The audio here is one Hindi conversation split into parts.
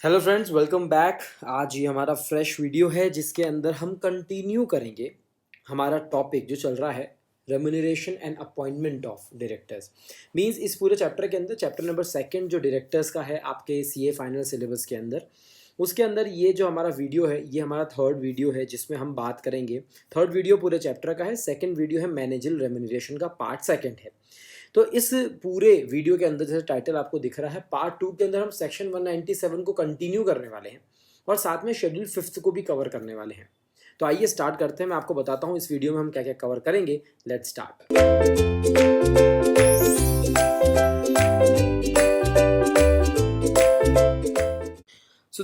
Hello friends, welcome back. आज ये हमारा फ्रेश वीडियो है जिसके अंदर हम कंटिन्यू करेंगे हमारा टॉपिक जो चल रहा है remuneration and appointment of directors. Means इस पूरे चैप्टर के अंदर चैप्टर नंबर सेकंड जो डायरेक्टर्स का है आपके सीए फाइनल सिलेबस के अंदर, उसके अंदर ये जो हमारा वीडियो है ये हमारा थर्ड वीडियो है जिसमें हम बात करेंगे। थर्ड वीडियो पूरे चैप्टर का है, सेकंड वीडियो है मैनेजर रेम्यूनरेशन का पार्ट सेकंड है। तो इस पूरे वीडियो के अंदर जैसे टाइटल आपको दिख रहा है, पार्ट टू के अंदर हम सेक्शन 197 को कंटिन्यू करने वाले हैं और साथ में शेड्यूल फिफ्थ को भी कवर करने वाले हैं। तो आइए स्टार्ट करते हैं। मैं आपको बताता हूँ इस वीडियो में हम क्या क्या कवर करेंगे। Let's start.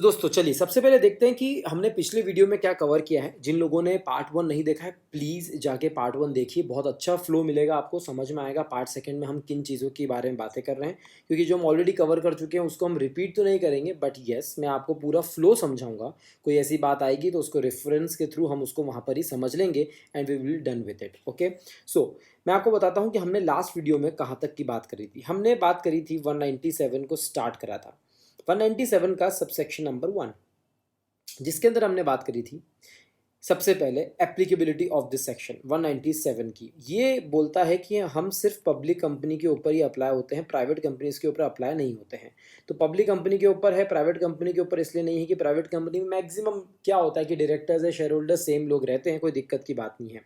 दोस्तों चलिए सबसे पहले देखते हैं कि हमने पिछले वीडियो में क्या कवर किया है। जिन लोगों ने पार्ट वन नहीं देखा है प्लीज़ जाके पार्ट वन देखिए, बहुत अच्छा फ्लो मिलेगा आपको, समझ में आएगा पार्ट सेकंड में हम किन चीज़ों के बारे में बातें कर रहे हैं। क्योंकि जो हम ऑलरेडी कवर कर चुके हैं उसको हम रिपीट तो नहीं करेंगे, बट येस मैं आपको पूरा फ्लो समझाऊंगा। कोई ऐसी बात आएगी तो उसको रेफरेंस के थ्रू हम उसको वहाँ पर ही समझ लेंगे and we will done with it. Okay, so मैं आपको बताता हूँ कि हमने लास्ट वीडियो में कहाँ तक की बात करी थी। हमने बात करी थी 197 को स्टार्ट करा था, 197 का सबसेक्शन नंबर 1, जिसके अंदर हमने बात करी थी सबसे पहले एप्लीकेबिलिटी ऑफ दिस सेक्शन 197 की। ये बोलता है कि हम सिर्फ पब्लिक कंपनी के ऊपर ही अप्लाई होते हैं, प्राइवेट कंपनीज के ऊपर अप्लाई नहीं होते हैं। तो पब्लिक कंपनी के ऊपर है, प्राइवेट कंपनी के ऊपर इसलिए नहीं है कि प्राइवेट कंपनी में मैक्सिमम क्या होता है कि डायरेक्टर्स है, शेयर होल्डर्स सेम लोग रहते हैं, कोई दिक्कत की बात नहीं है।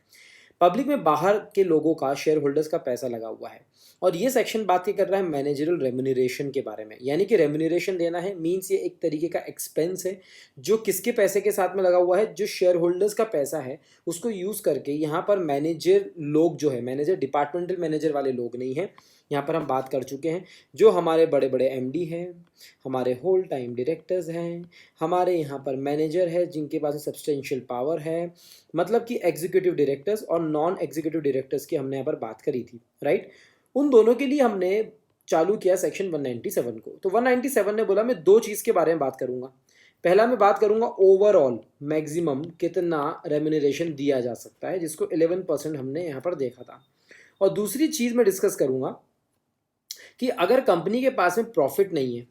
पब्लिक में बाहर के लोगों का, शेयर होल्डर्स का पैसा लगा हुआ है। और ये सेक्शन बात कर रहा है मैनेजरल रेम्यूनरेशन के बारे में, यानी कि रेम्यूनरेशन देना है मींस ये एक तरीके का एक्सपेंस है जो किसके पैसे के साथ में लगा हुआ है, जो शेयर होल्डर्स का पैसा है उसको यूज़ करके यहाँ पर मैनेजर लोग जो है, मैनेजर डिपार्टमेंटल मैनेजर वाले लोग नहीं हैं, यहाँ पर हम बात कर चुके हैं जो हमारे बड़े बड़े एमडी हैं, हमारे होल टाइम डायरेक्टर्स हैं, हमारे यहाँ पर मैनेजर है जिनके पास सब्सटेंशियल पावर है, मतलब कि एग्जीक्यूटिव डायरेक्टर्स और नॉन एग्जीक्यूटिव डायरेक्टर्स की हमने यहाँ पर बात करी थी, राइट। उन दोनों के लिए हमने चालू किया सेक्शन 197 को। तो 197 ने बोला मैं दो चीज़ के बारे में बात करूंगा। पहला मैं बात करूंगा ओवरऑल मैक्सिमम कितना रेम्यूनरेशन दिया जा सकता है, जिसको 11% हमने यहाँ पर देखा था। और दूसरी चीज़ मैं डिस्कस करूंगा कि अगर कंपनी के पास में प्रॉफिट नहीं है,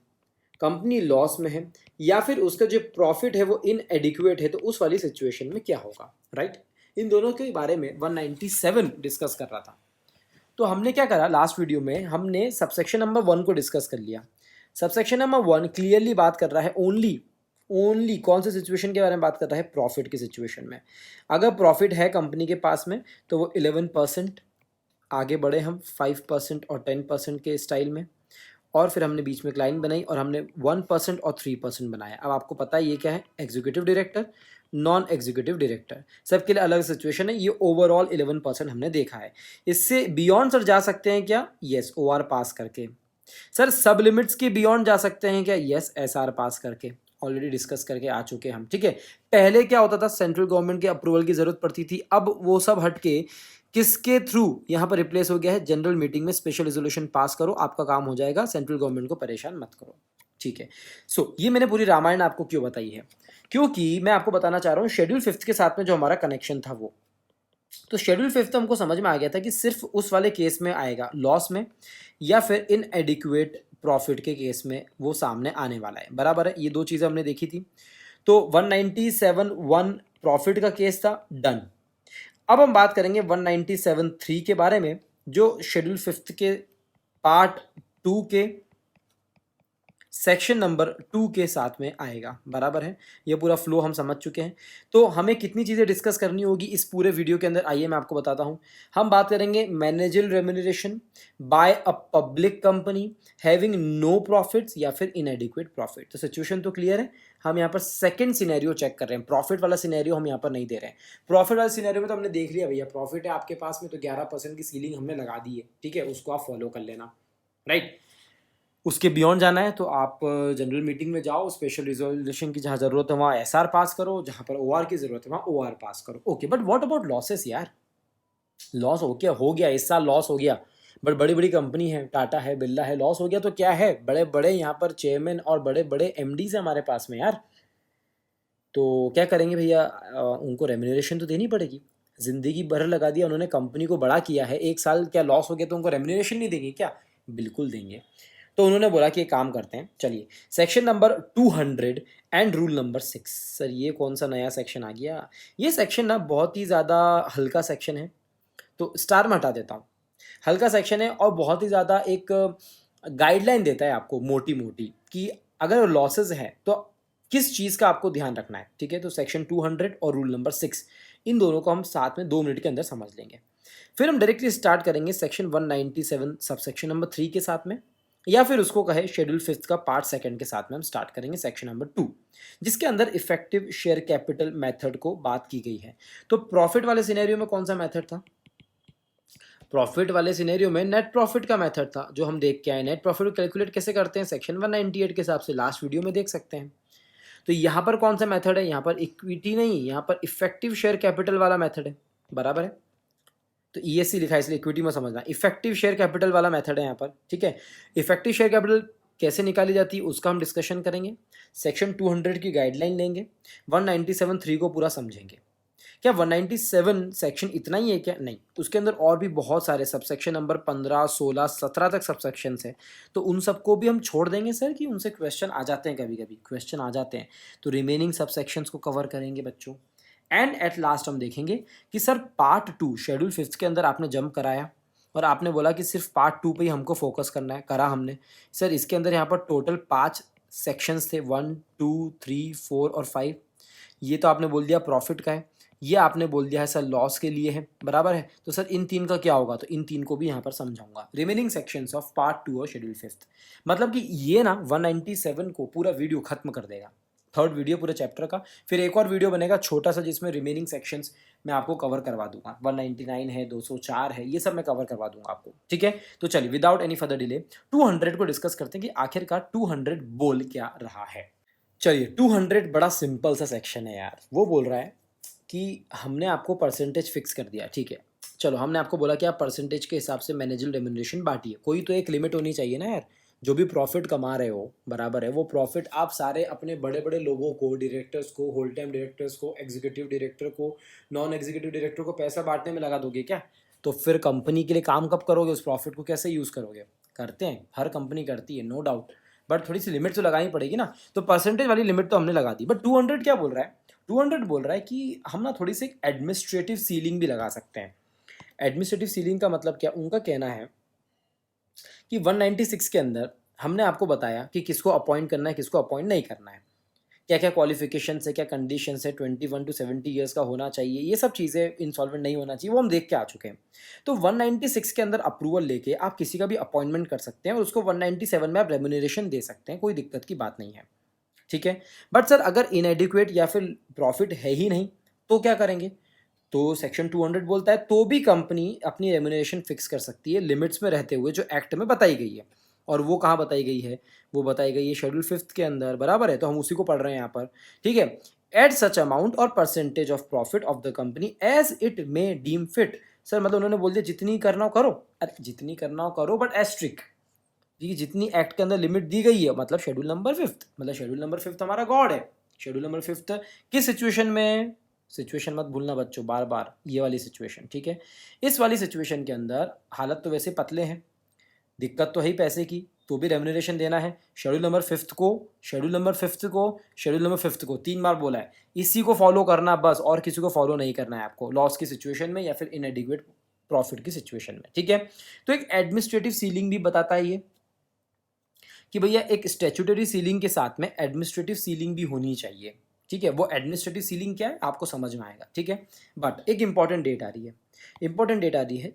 कंपनी लॉस में है, या फिर उसका जो प्रॉफिट है वो इनएडिक्वेट है, तो उस वाली सिचुएशन में क्या होगा, राइट। इन दोनों के बारे में 197 डिस्कस कर रहा था। तो हमने क्या करा लास्ट वीडियो में, हमने सबसेक्शन नंबर 1 को डिस्कस कर लिया। सबसेक्शन नंबर 1 क्लियरली बात कर रहा है ओनली कौन से सिचुएशन के बारे में बात कर रहा है, प्रॉफिट की सिचुएशन में। अगर प्रॉफिट है कंपनी के पास में तो वो 11%, आगे बढ़े हम 5% और 10% के स्टाइल में, और फिर हमने बीच में एक लाइन बनाई और हमने 1% और 3% बनाया। अब आपको पता है ये क्या है, executive director, non executive director, सबके लिए अलग सिचुएशन है। ये ओवरऑल 11% हमने देखा है। इससे बियॉन्ड सर जा सकते हैं क्या? यस, ओआर पास करके। सर सब लिमिट्स के बियॉन्ड जा सकते हैं क्या? यस, एसआर पास करके। ऑलरेडी डिस्कस करके आ चुके हम, ठीक है। पहले क्या होता था, सेंट्रल गवर्नमेंट के अप्रूवल की जरूरत पड़ती थी, अब वो सब हटके किसके थ्रू यहाँ पर रिप्लेस हो गया है, जनरल मीटिंग में स्पेशल रेजोल्यूशन पास करो, आपका काम हो जाएगा, सेंट्रल गवर्नमेंट को परेशान मत करो, ठीक है। सो ये मैंने पूरी रामायण आपको क्यों बताई है, क्योंकि मैं आपको बताना चाह रहा हूँ शेड्यूल फिफ्थ के साथ में जो हमारा कनेक्शन था वो, तो शेड्यूल फिफ्थ हमको समझ में आ गया था कि सिर्फ उस वाले केस में आएगा लॉस में, या फिर इनएडिक्वेट प्रॉफिट के केस में वो सामने आने वाला है, बराबर है। ये दो चीज़ें हमने देखी थी। तो 197(1) प्रॉफिट का केस था, डन। अब हम बात करेंगे 197(3) के बारे में, जो शेड्यूल फिफ्थ के पार्ट 2 के सेक्शन नंबर 2 के साथ में आएगा, बराबर है। ये पूरा फ्लो हम समझ चुके हैं। तो हमें कितनी चीज़ें डिस्कस करनी होगी इस पूरे वीडियो के अंदर, आइए मैं आपको बताता हूं। हम बात करेंगे managerial remuneration by a public company having no profits या फिर इनएडिक्वेट प्रॉफिट। तो सिचुएशन तो क्लियर है। हम यहाँ पर सेकंड सिनेरियो चेक कर रहे हैं, प्रॉफिट वाला सिनेरियो हम यहाँ पर नहीं दे रहे हैं। प्रॉफिट वाले सिनेरियो में तो हमने देख लिया भैया, प्रॉफिट है आपके पास में तो 11% की सीलिंग हमने लगा दी है, ठीक है, उसको आप फॉलो कर लेना, राइट। उसके बियॉन्ड जाना है तो आप जनरल मीटिंग में जाओ, स्पेशल रिजोल्यूशन की जहाँ ज़रूरत है वहाँ एसआर पास करो, जहाँ पर ओआर की ज़रूरत है वहाँ ओआर पास करो। Okay, but what about losses यार? लॉस हो गया इस साल, लॉस हो गया, बट बड़ी बड़ी कंपनी है, टाटा है, बिरला है, लॉस हो गया तो क्या है, बड़े बड़े यहाँ पर चेयरमैन और बड़े बड़े एमडीज है हमारे पास में यार। तो क्या करेंगे भैया, उनको रेम्यूनरेशन तो देनी पड़ेगी। ज़िंदगी भर लगा दिया उन्होंने, कंपनी को बड़ा किया है, एक साल क्या लॉस हो गया तो उनको रेम्यूनरेशन नहीं देंगे क्या? बिल्कुल देंगे। तो उन्होंने बोला कि एक काम करते हैं, चलिए section number 200 and rule number 6। Sir ये कौन सा नया सेक्शन आ गया? ये सेक्शन ना बहुत ही ज़्यादा हल्का सेक्शन है, तो स्टार में हटा देता हूँ। हल्का सेक्शन है और बहुत ही ज़्यादा एक गाइडलाइन देता है आपको मोटी मोटी कि अगर लॉसेज है तो किस चीज़ का आपको ध्यान रखना है। ठीक है, तो सेक्शन 200 और रूल नंबर 6, इन दोनों को हम साथ में 2 मिनट के अंदर समझ लेंगे। फिर हम डायरेक्टली स्टार्ट करेंगे सेक्शन 197 सब सेक्शन नंबर 3 के साथ में, या फिर उसको कहे शेड्यूल 5 का पार्ट सेकंड के साथ में हम स्टार्ट करेंगे सेक्शन नंबर 2, जिसके अंदर इफेक्टिव शेयर कैपिटल मेथड को बात की गई है। तो प्रॉफिट वाले सिनेरियो में कौन सा मेथड था? प्रॉफिट वाले सिनेरियो में नेट प्रॉफिट का मेथड था, जो हम देख के आए। नेट प्रॉफिट को कैलकुलेट कैसे करते हैं? सेक्शन 198 के हिसाब से, लास्ट वीडियो में देख सकते हैं। तो यहाँ पर कौन सा मेथड है? यहाँ पर इक्विटी नहीं, यहाँ पर इफेक्टिव शेयर कैपिटल वाला मेथड है, बराबर है। तो ईएससी लिखा है इसलिए इक्विटी में समझना, इफेक्टिव शेयर कैपिटल वाला मेथड है यहाँ पर। ठीक है, इफेक्टिव शेयर कैपिटल कैसे निकाली जाती है उसका हम डिस्कशन करेंगे, सेक्शन 200 की गाइडलाइन लेंगे, 197(3) को पूरा समझेंगे। क्या 197 सेक्शन इतना ही है क्या? नहीं, उसके अंदर और भी बहुत सारे सबसेक्शन नंबर 15, 16, 17 तक सबसेक्शंस है, तो उन सबको भी हम छोड़ देंगे सर, कि उनसे क्वेश्चन आ जाते हैं, कभी कभी क्वेश्चन आ जाते हैं, तो रिमेनिंग सबसेक्शंस को कवर करेंगे बच्चों। एंड एट लास्ट हम देखेंगे कि सर पार्ट 2 शेड्यूल 5 के अंदर आपने जंप कराया और आपने बोला कि सिर्फ पार्ट 2 पे ही हमको फोकस करना है, करा हमने। सर इसके अंदर यहाँ पर टोटल 5 सेक्शंस थे, 1, 2, 3, 4 और 5। ये तो आपने बोल दिया प्रॉफिट का है, ये आपने बोल दिया है सर लॉस के लिए है, बराबर है। तो सर इन 3 का क्या होगा? तो इन 3 को भी यहाँ पर समझाऊंगा, रिमेनिंग सेक्शंस ऑफ पार्ट 2 और शेड्यूल 5। मतलब कि ये ना 197 को पूरा वीडियो खत्म कर देगा, थर्ड वीडियो पूरे चैप्टर का। फिर एक और वीडियो बनेगा छोटा सा, जिसमें रिमेनिंग सेक्शंस मैं आपको कवर करवा दूंगा। 199 है, 204 है, ये सब मैं कवर करवा दूंगा आपको। ठीक है, तो चलिए विदाउट एनी फर्दर डिले 200 को डिस्कस करते हैं कि आखिरकार 200 बोल क्या रहा है। चलिए 200 बड़ा सिंपल सा सेक्शन है यार। वो बोल रहा है कि हमने आपको परसेंटेज फिक्स कर दिया, ठीक है, चलो हमने आपको बोला कि आप परसेंटेज के हिसाब से मैनेजल रेम्यूनरेशन बांटिए। कोई तो एक लिमिट होनी चाहिए ना यार, जो भी प्रॉफिट कमा रहे हो, बराबर है, वो प्रॉफिट आप सारे अपने बड़े बड़े लोगों को, डायरेक्टर्स को, होल टाइम डायरेक्टर्स को, एग्जीक्यूटिव डायरेक्टर को, नॉन एग्जीक्यूटिव डायरेक्टर को पैसा बांटने में लगा दोगे क्या? तो फिर कंपनी के लिए काम कब करोगे? उस प्रॉफिट को कैसे यूज़ करोगे? करते हैं, हर कंपनी करती है, नो डाउट, बट थोड़ी सी लिमिट तो लगानी पड़ेगी ना। तो परसेंटेज वाली लिमिट तो हमने लगा दी, बट 200 क्या बोल रहा है? 200 बोल रहा है कि हम ना थोड़ी सी एडमिनिस्ट्रेटिव सीलिंग भी लगा सकते हैं। एडमिनिस्ट्रेटिव सीलिंग का मतलब क्या? उनका कहना है कि 196 के अंदर हमने आपको बताया कि किसको अपॉइंट करना है, किसको अपॉइंट नहीं करना है, क्या क्या क्वालिफिकेशन है, क्या कंडीशन है, 21 to 70 ईयर्स का होना चाहिए, ये सब चीज़ें, इंसॉल्वेंट नहीं होना चाहिए, वो हम देख के आ चुके हैं। तो 196 के अंदर अप्रूवल लेके आप किसी का भी अपॉइंटमेंट कर सकते हैं और उसको 197 में आप रेम्यूनरेशन दे सकते हैं, कोई दिक्कत की बात नहीं है। ठीक है, बट सर अगर इनएडिक्वेट या फिर प्रॉफिट है ही नहीं तो क्या करेंगे? तो सेक्शन 200 बोलता है तो भी कंपनी अपनी रेम्यूनरेशन फिक्स कर सकती है, लिमिट्स में रहते हुए, जो एक्ट में बताई गई है। और वो कहाँ बताई गई है? वो बताई गई है शेड्यूल 5 के अंदर, बराबर है, तो हम उसी को पढ़ रहे हैं यहाँ पर। ठीक है, एट सच अमाउंट और percentage of profit of the company as it may deem fit. Sir मतलब उन्होंने बोल दिया जितनी करना हो करो, अरे जितनी करना हो करो, बट एस्ट्रिक, कि जितनी एक्ट के अंदर लिमिट दी गई है, मतलब शेड्यूल नंबर 5, मतलब शेड्यूल नंबर 5 हमारा गॉड है। शेड्यूल नंबर 5 किस सिचुएशन में? सिचुएशन मत भूलना बच्चों, बार बार, ये वाली सिचुएशन, ठीक है। इस वाली सिचुएशन के अंदर हालत तो वैसे पतले हैं, दिक्कत तो है ही पैसे की, तो भी रेम्यूनरेशन देना है। शेड्यूल नंबर 5 को, शेड्यूल नंबर 5 को, शेड्यूल नंबर 5 को 3 बार बोला है, इसी को फॉलो करना बस, और किसी को फॉलो नहीं करना है आपको, लॉस की सिचुएशन में या फिर इनएडिक्वेट प्रॉफिट की सिचुएशन में। ठीक है, तो एक एडमिनिस्ट्रेटिव सीलिंग भी बताता है ये कि भैया एक स्टैट्यूटरी सीलिंग के साथ में एडमिनिस्ट्रेटिव सीलिंग भी होनी चाहिए। ठीक है, वो एडमिनिस्ट्रेटिव सीलिंग क्या है आपको समझ में आएगा। ठीक है, बट एक इंपॉर्टेंट डेट आ रही है, इंपॉर्टेंट डेट आ रही है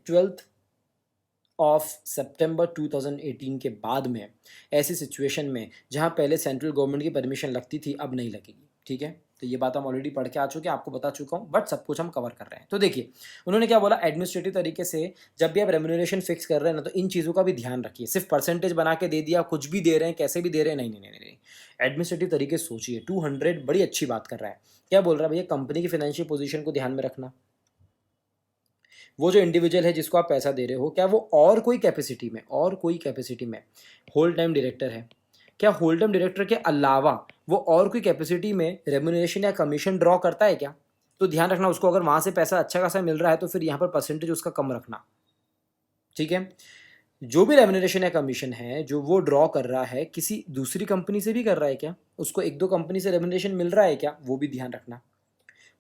12 सितंबर 2018 के बाद में, ऐसी सिचुएशन में जहां पहले सेंट्रल गवर्नमेंट की परमिशन लगती थी, अब नहीं लगेगी। ठीक है, तो ये बात हम ऑलरेडी पढ़ के आ चुके हैं, आपको बता चुका हूँ, बट सब कुछ हम कवर कर रहे हैं। तो देखिए उन्होंने क्या बोला, एडमिनिस्ट्रेटिव तरीके से जब भी आप रेम्यूनरेशन फिक्स कर रहे हैं ना, तो इन चीज़ों का भी ध्यान रखिए। सिर्फ परसेंटेज बना के दे दिया, कुछ भी दे रहे हैं, कैसे भी दे रहे हैं, नहीं नहीं नहीं नहीं, एडमिनिस्ट्रेटिव तरीके से सोचिए। 200 बड़ी अच्छी बात कर रहा है, क्या बोल रहा है भैया, कंपनी की फाइनेंशियल पोजीशन को ध्यान में रखना। वो जो इंडिविजुअल है जिसको आप पैसा दे रहे हो, क्या वो और कोई कैपेसिटी में, और कोई कैपेसिटी में होल टाइम डायरेक्टर है, क्या होल टाइम डायरेक्टर के अलावा वो और कोई कैपेसिटी में रेम्यूनरेशन या कमीशन ड्रॉ करता है क्या? तो ध्यान रखना उसको, अगर वहाँ से पैसा अच्छा खासा मिल रहा है तो फिर यहाँ पर परसेंटेज उसका कम रखना। ठीक है, जो भी रेम्यूनरेशन या कमीशन है जो वो ड्रॉ कर रहा है किसी दूसरी कंपनी से भी कर रहा है क्या, उसको एक दो कंपनी से रेम्यूनरेशन मिल रहा है क्या, वो भी ध्यान रखना।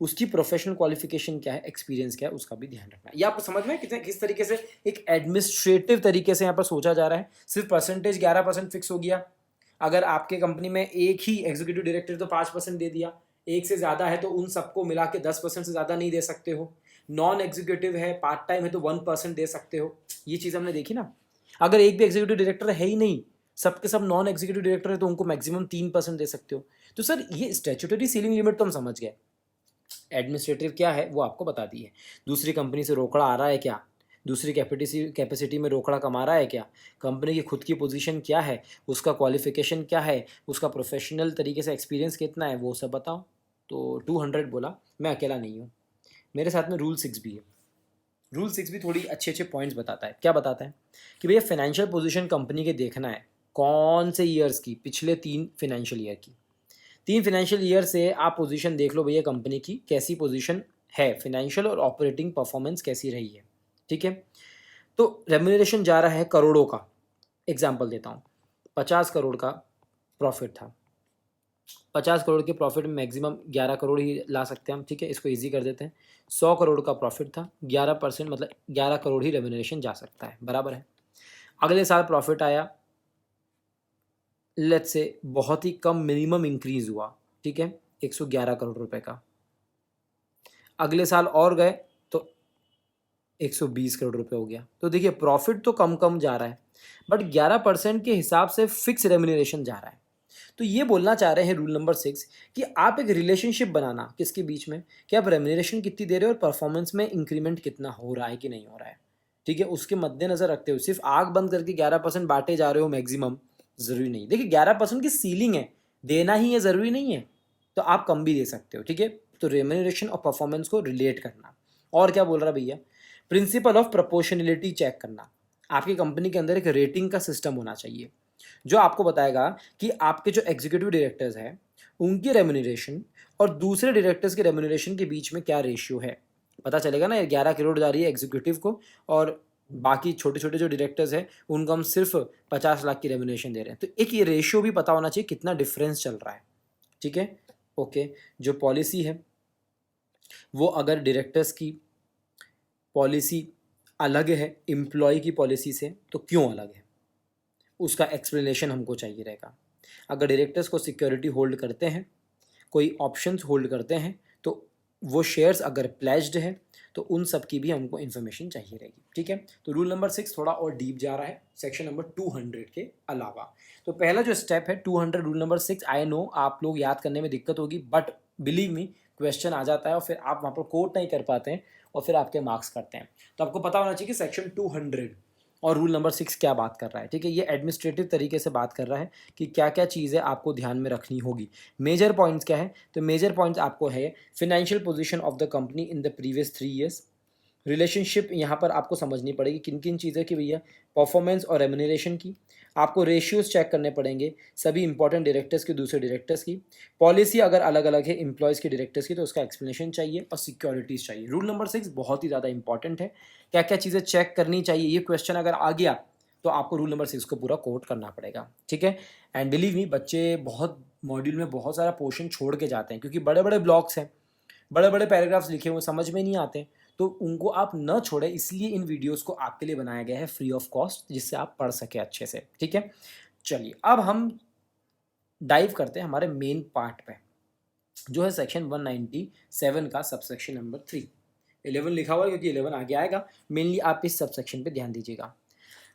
उसकी प्रोफेशनल क्वालिफिकेशन क्या है, एक्सपीरियंस क्या है, उसका भी ध्यान रखना। ये आपको समझ में है कितने किस तरीके से एक एडमिनिस्ट्रेटिव तरीके से यहाँ पर सोचा जा रहा है। सिर्फ परसेंटेज 11% फिक्स हो गया। अगर आपके कंपनी में एक ही एग्जीक्यूटिव डायरेक्टर तो 5% दे दिया, एक से ज़्यादा है तो उन सबको मिला के 10% से ज़्यादा नहीं दे सकते हो। नॉन एग्जीक्यूटिव है, पार्ट टाइम है तो 1% दे सकते हो। ये चीज़ हमने देखी ना। अगर एक भी एग्जीक्यूटिव डायरेक्टर है ही नहीं, सबके सब नॉन एग्जीक्यूटिव डायरेक्टर है, तो उनको मैक्सिमम 3% दे सकते हो। तो सर ये स्टैट्यूटरी सीलिंग लिमिट तो हम समझ गए, एडमिनिस्ट्रेटिव क्या है वो आपको बता दी है। दूसरी कंपनी से रोकड़ा आ रहा है क्या, दूसरी कैपेसिटी में रोकड़ा कमा रहा है क्या, कंपनी की खुद की पोजीशन क्या है, उसका क्वालिफिकेशन क्या है, उसका प्रोफेशनल तरीके से एक्सपीरियंस कितना है, वो सब बताओ। तो 200 बोला, मैं अकेला नहीं हूँ, मेरे साथ में रूल 6 भी है। रूल 6 भी थोड़ी अच्छे अच्छे पॉइंट्स बताता है। क्या बताता है कि भैया फाइनेंशियल पोजीशन कंपनी के देखना है, कौन से ईयर्स की, पिछले 3 फाइनेंशियल ईयर की। 3 फाइनेंशियल ईयर से आप पोजीशन देख लो भैया कंपनी की कैसी पोजीशन है, फाइनेंशियल और ऑपरेटिंग परफॉर्मेंस कैसी रही है। ठीक है, तो रेम्यूनरेशन जा रहा है करोड़ों का। एग्जाम्पल देता हूँ, 50 करोड़ का प्रॉफिट था, 50 करोड़ के प्रॉफिट में मैक्सिमम 11 करोड़ ही ला सकते हैं हम। ठीक है, इसको इजी कर देते हैं। 100 करोड़ का प्रॉफिट था, 11% मतलब 11 करोड़ ही रेम्यूनरेशन जा सकता है, बराबर है। अगले साल प्रॉफिट आया, लेट्स से बहुत ही कम मिनिमम इंक्रीज हुआ, ठीक है, 111 करोड़ रुपए का। अगले साल और गए तो 120 करोड़ रुपए हो गया। तो देखिए प्रॉफिट तो कम कम जा रहा है, बट 11% के हिसाब से फिक्स रेम्यूनरेशन जा रहा है। तो ये बोलना चाह रहे हैं रूल नंबर 6 कि आप एक रिलेशनशिप बनाना किसके बीच में, कि आप रेम्यूनरेशन कितनी दे रहे हो और परफॉर्मेंस में इंक्रीमेंट कितना हो रहा है कि नहीं हो रहा है। ठीक है, उसके मद्देनजर रखते हुए सिर्फ आग बंद करके 11% बांटे जा रहे हो मैक्सिमम, जरूरी नहीं। देखिए 11% की सीलिंग है, देना ही है, जरूरी नहीं है, तो आप कम भी दे सकते हो। ठीक है, तो रेम्यूनरेशन और परफॉर्मेंस को रिलेट करना। और क्या बोल रहा भैया, प्रिंसिपल ऑफ प्रोपोर्शनलिटी चेक करना। आपकी कंपनी के अंदर एक रेटिंग का सिस्टम होना चाहिए जो आपको बताएगा कि आपके जो एग्जीक्यूटिव डायरेक्टर्स हैं उनकी रेम्यूनरेशन और दूसरे डायरेक्टर्स के रेम्यूनरेशन के बीच में क्या रेशियो है। पता चलेगा ना, 11 करोड़ जा रही है एग्जीक्यूटिव को और बाकी छोटे छोटे जो डायरेक्टर्स हैं उनको हम सिर्फ 50 लाख की रेम्यूनरेशन दे रहे हैं। तो एक ये रेशियो भी पता होना चाहिए कितना डिफरेंस चल रहा है। ठीक है, ओके। जो पॉलिसी है वो अगर डायरेक्टर्स की पॉलिसी अलग है एम्प्लॉय की पॉलिसी से, तो क्यों अलग है उसका एक्सप्लेनेशन हमको चाहिए रहेगा। अगर डायरेक्टर्स को सिक्योरिटी होल्ड करते हैं, कोई ऑप्शंस होल्ड करते हैं, तो वो शेयर्स अगर प्लेज्ड है तो उन सब की भी हमको इन्फॉर्मेशन चाहिए रहेगी। ठीक है, तो रूल नंबर 6 थोड़ा और डीप जा रहा है सेक्शन नंबर 200 के अलावा। तो पहला जो स्टेप है 200 रूल नंबर 6, आई नो आप लोग याद करने में दिक्कत होगी, बट बिलीव मी क्वेश्चन आ जाता है और फिर आप वहाँ पर कोट नहीं कर पाते हैं और फिर आपके मार्क्स करते हैं। तो आपको पता होना चाहिए कि सेक्शन 200 और रूल नंबर 6 क्या बात कर रहा है। ठीक है, ये एडमिनिस्ट्रेटिव तरीके से बात कर रहा है कि क्या क्या चीज़ें आपको ध्यान में रखनी होगी। मेजर पॉइंट्स क्या है, तो मेजर पॉइंट्स आपको है financial position of the company in the previous 3 years. Relationship यहाँ पर आपको समझनी पड़ेगी किन किन चीज़ें की भैया, परफॉर्मेंस और रेम्यूनरेशन की। आपको रेशियोज चेक करने पड़ेंगे सभी इंपॉर्टेंट डायरेक्टर्स की दूसरे डायरेक्टर्स की। पॉलिसी अगर अलग अलग है एम्प्लॉयज़ की डायरेक्टर्स की तो उसका एक्सप्लेनेशन चाहिए और सिक्योरिटीज़ चाहिए। रूल नंबर 6 बहुत ही ज़्यादा इंपॉर्टेंट है, क्या क्या चीज़ें चेक करनी चाहिए। ये क्वेश्चन अगर आ गया तो आपको रूल नंबर 6 को पूरा कोट करना पड़ेगा। ठीक है, एंड बिलीव मी बच्चे बहुत मॉड्यूल में बहुत सारा पोर्शन छोड़ के जाते हैं क्योंकि बड़े बड़े ब्लॉक्स हैं, बड़े बड़े पैराग्राफ्स लिखे हुए समझ में नहीं आते, तो उनको आप न छोड़ें। इसलिए इन वीडियोस को आपके लिए बनाया गया है फ्री ऑफ कॉस्ट, जिससे आप पढ़ सके अच्छे से। ठीक है, चलिए अब हम डाइव करते हैं हमारे मेन पार्ट पे, जो है सेक्शन 197 का सबसेक्शन नंबर 3। 11 लिखा हुआ है क्योंकि 11 आगे आएगा। मेनली आप इस सबसेक्शन पे ध्यान दीजिएगा।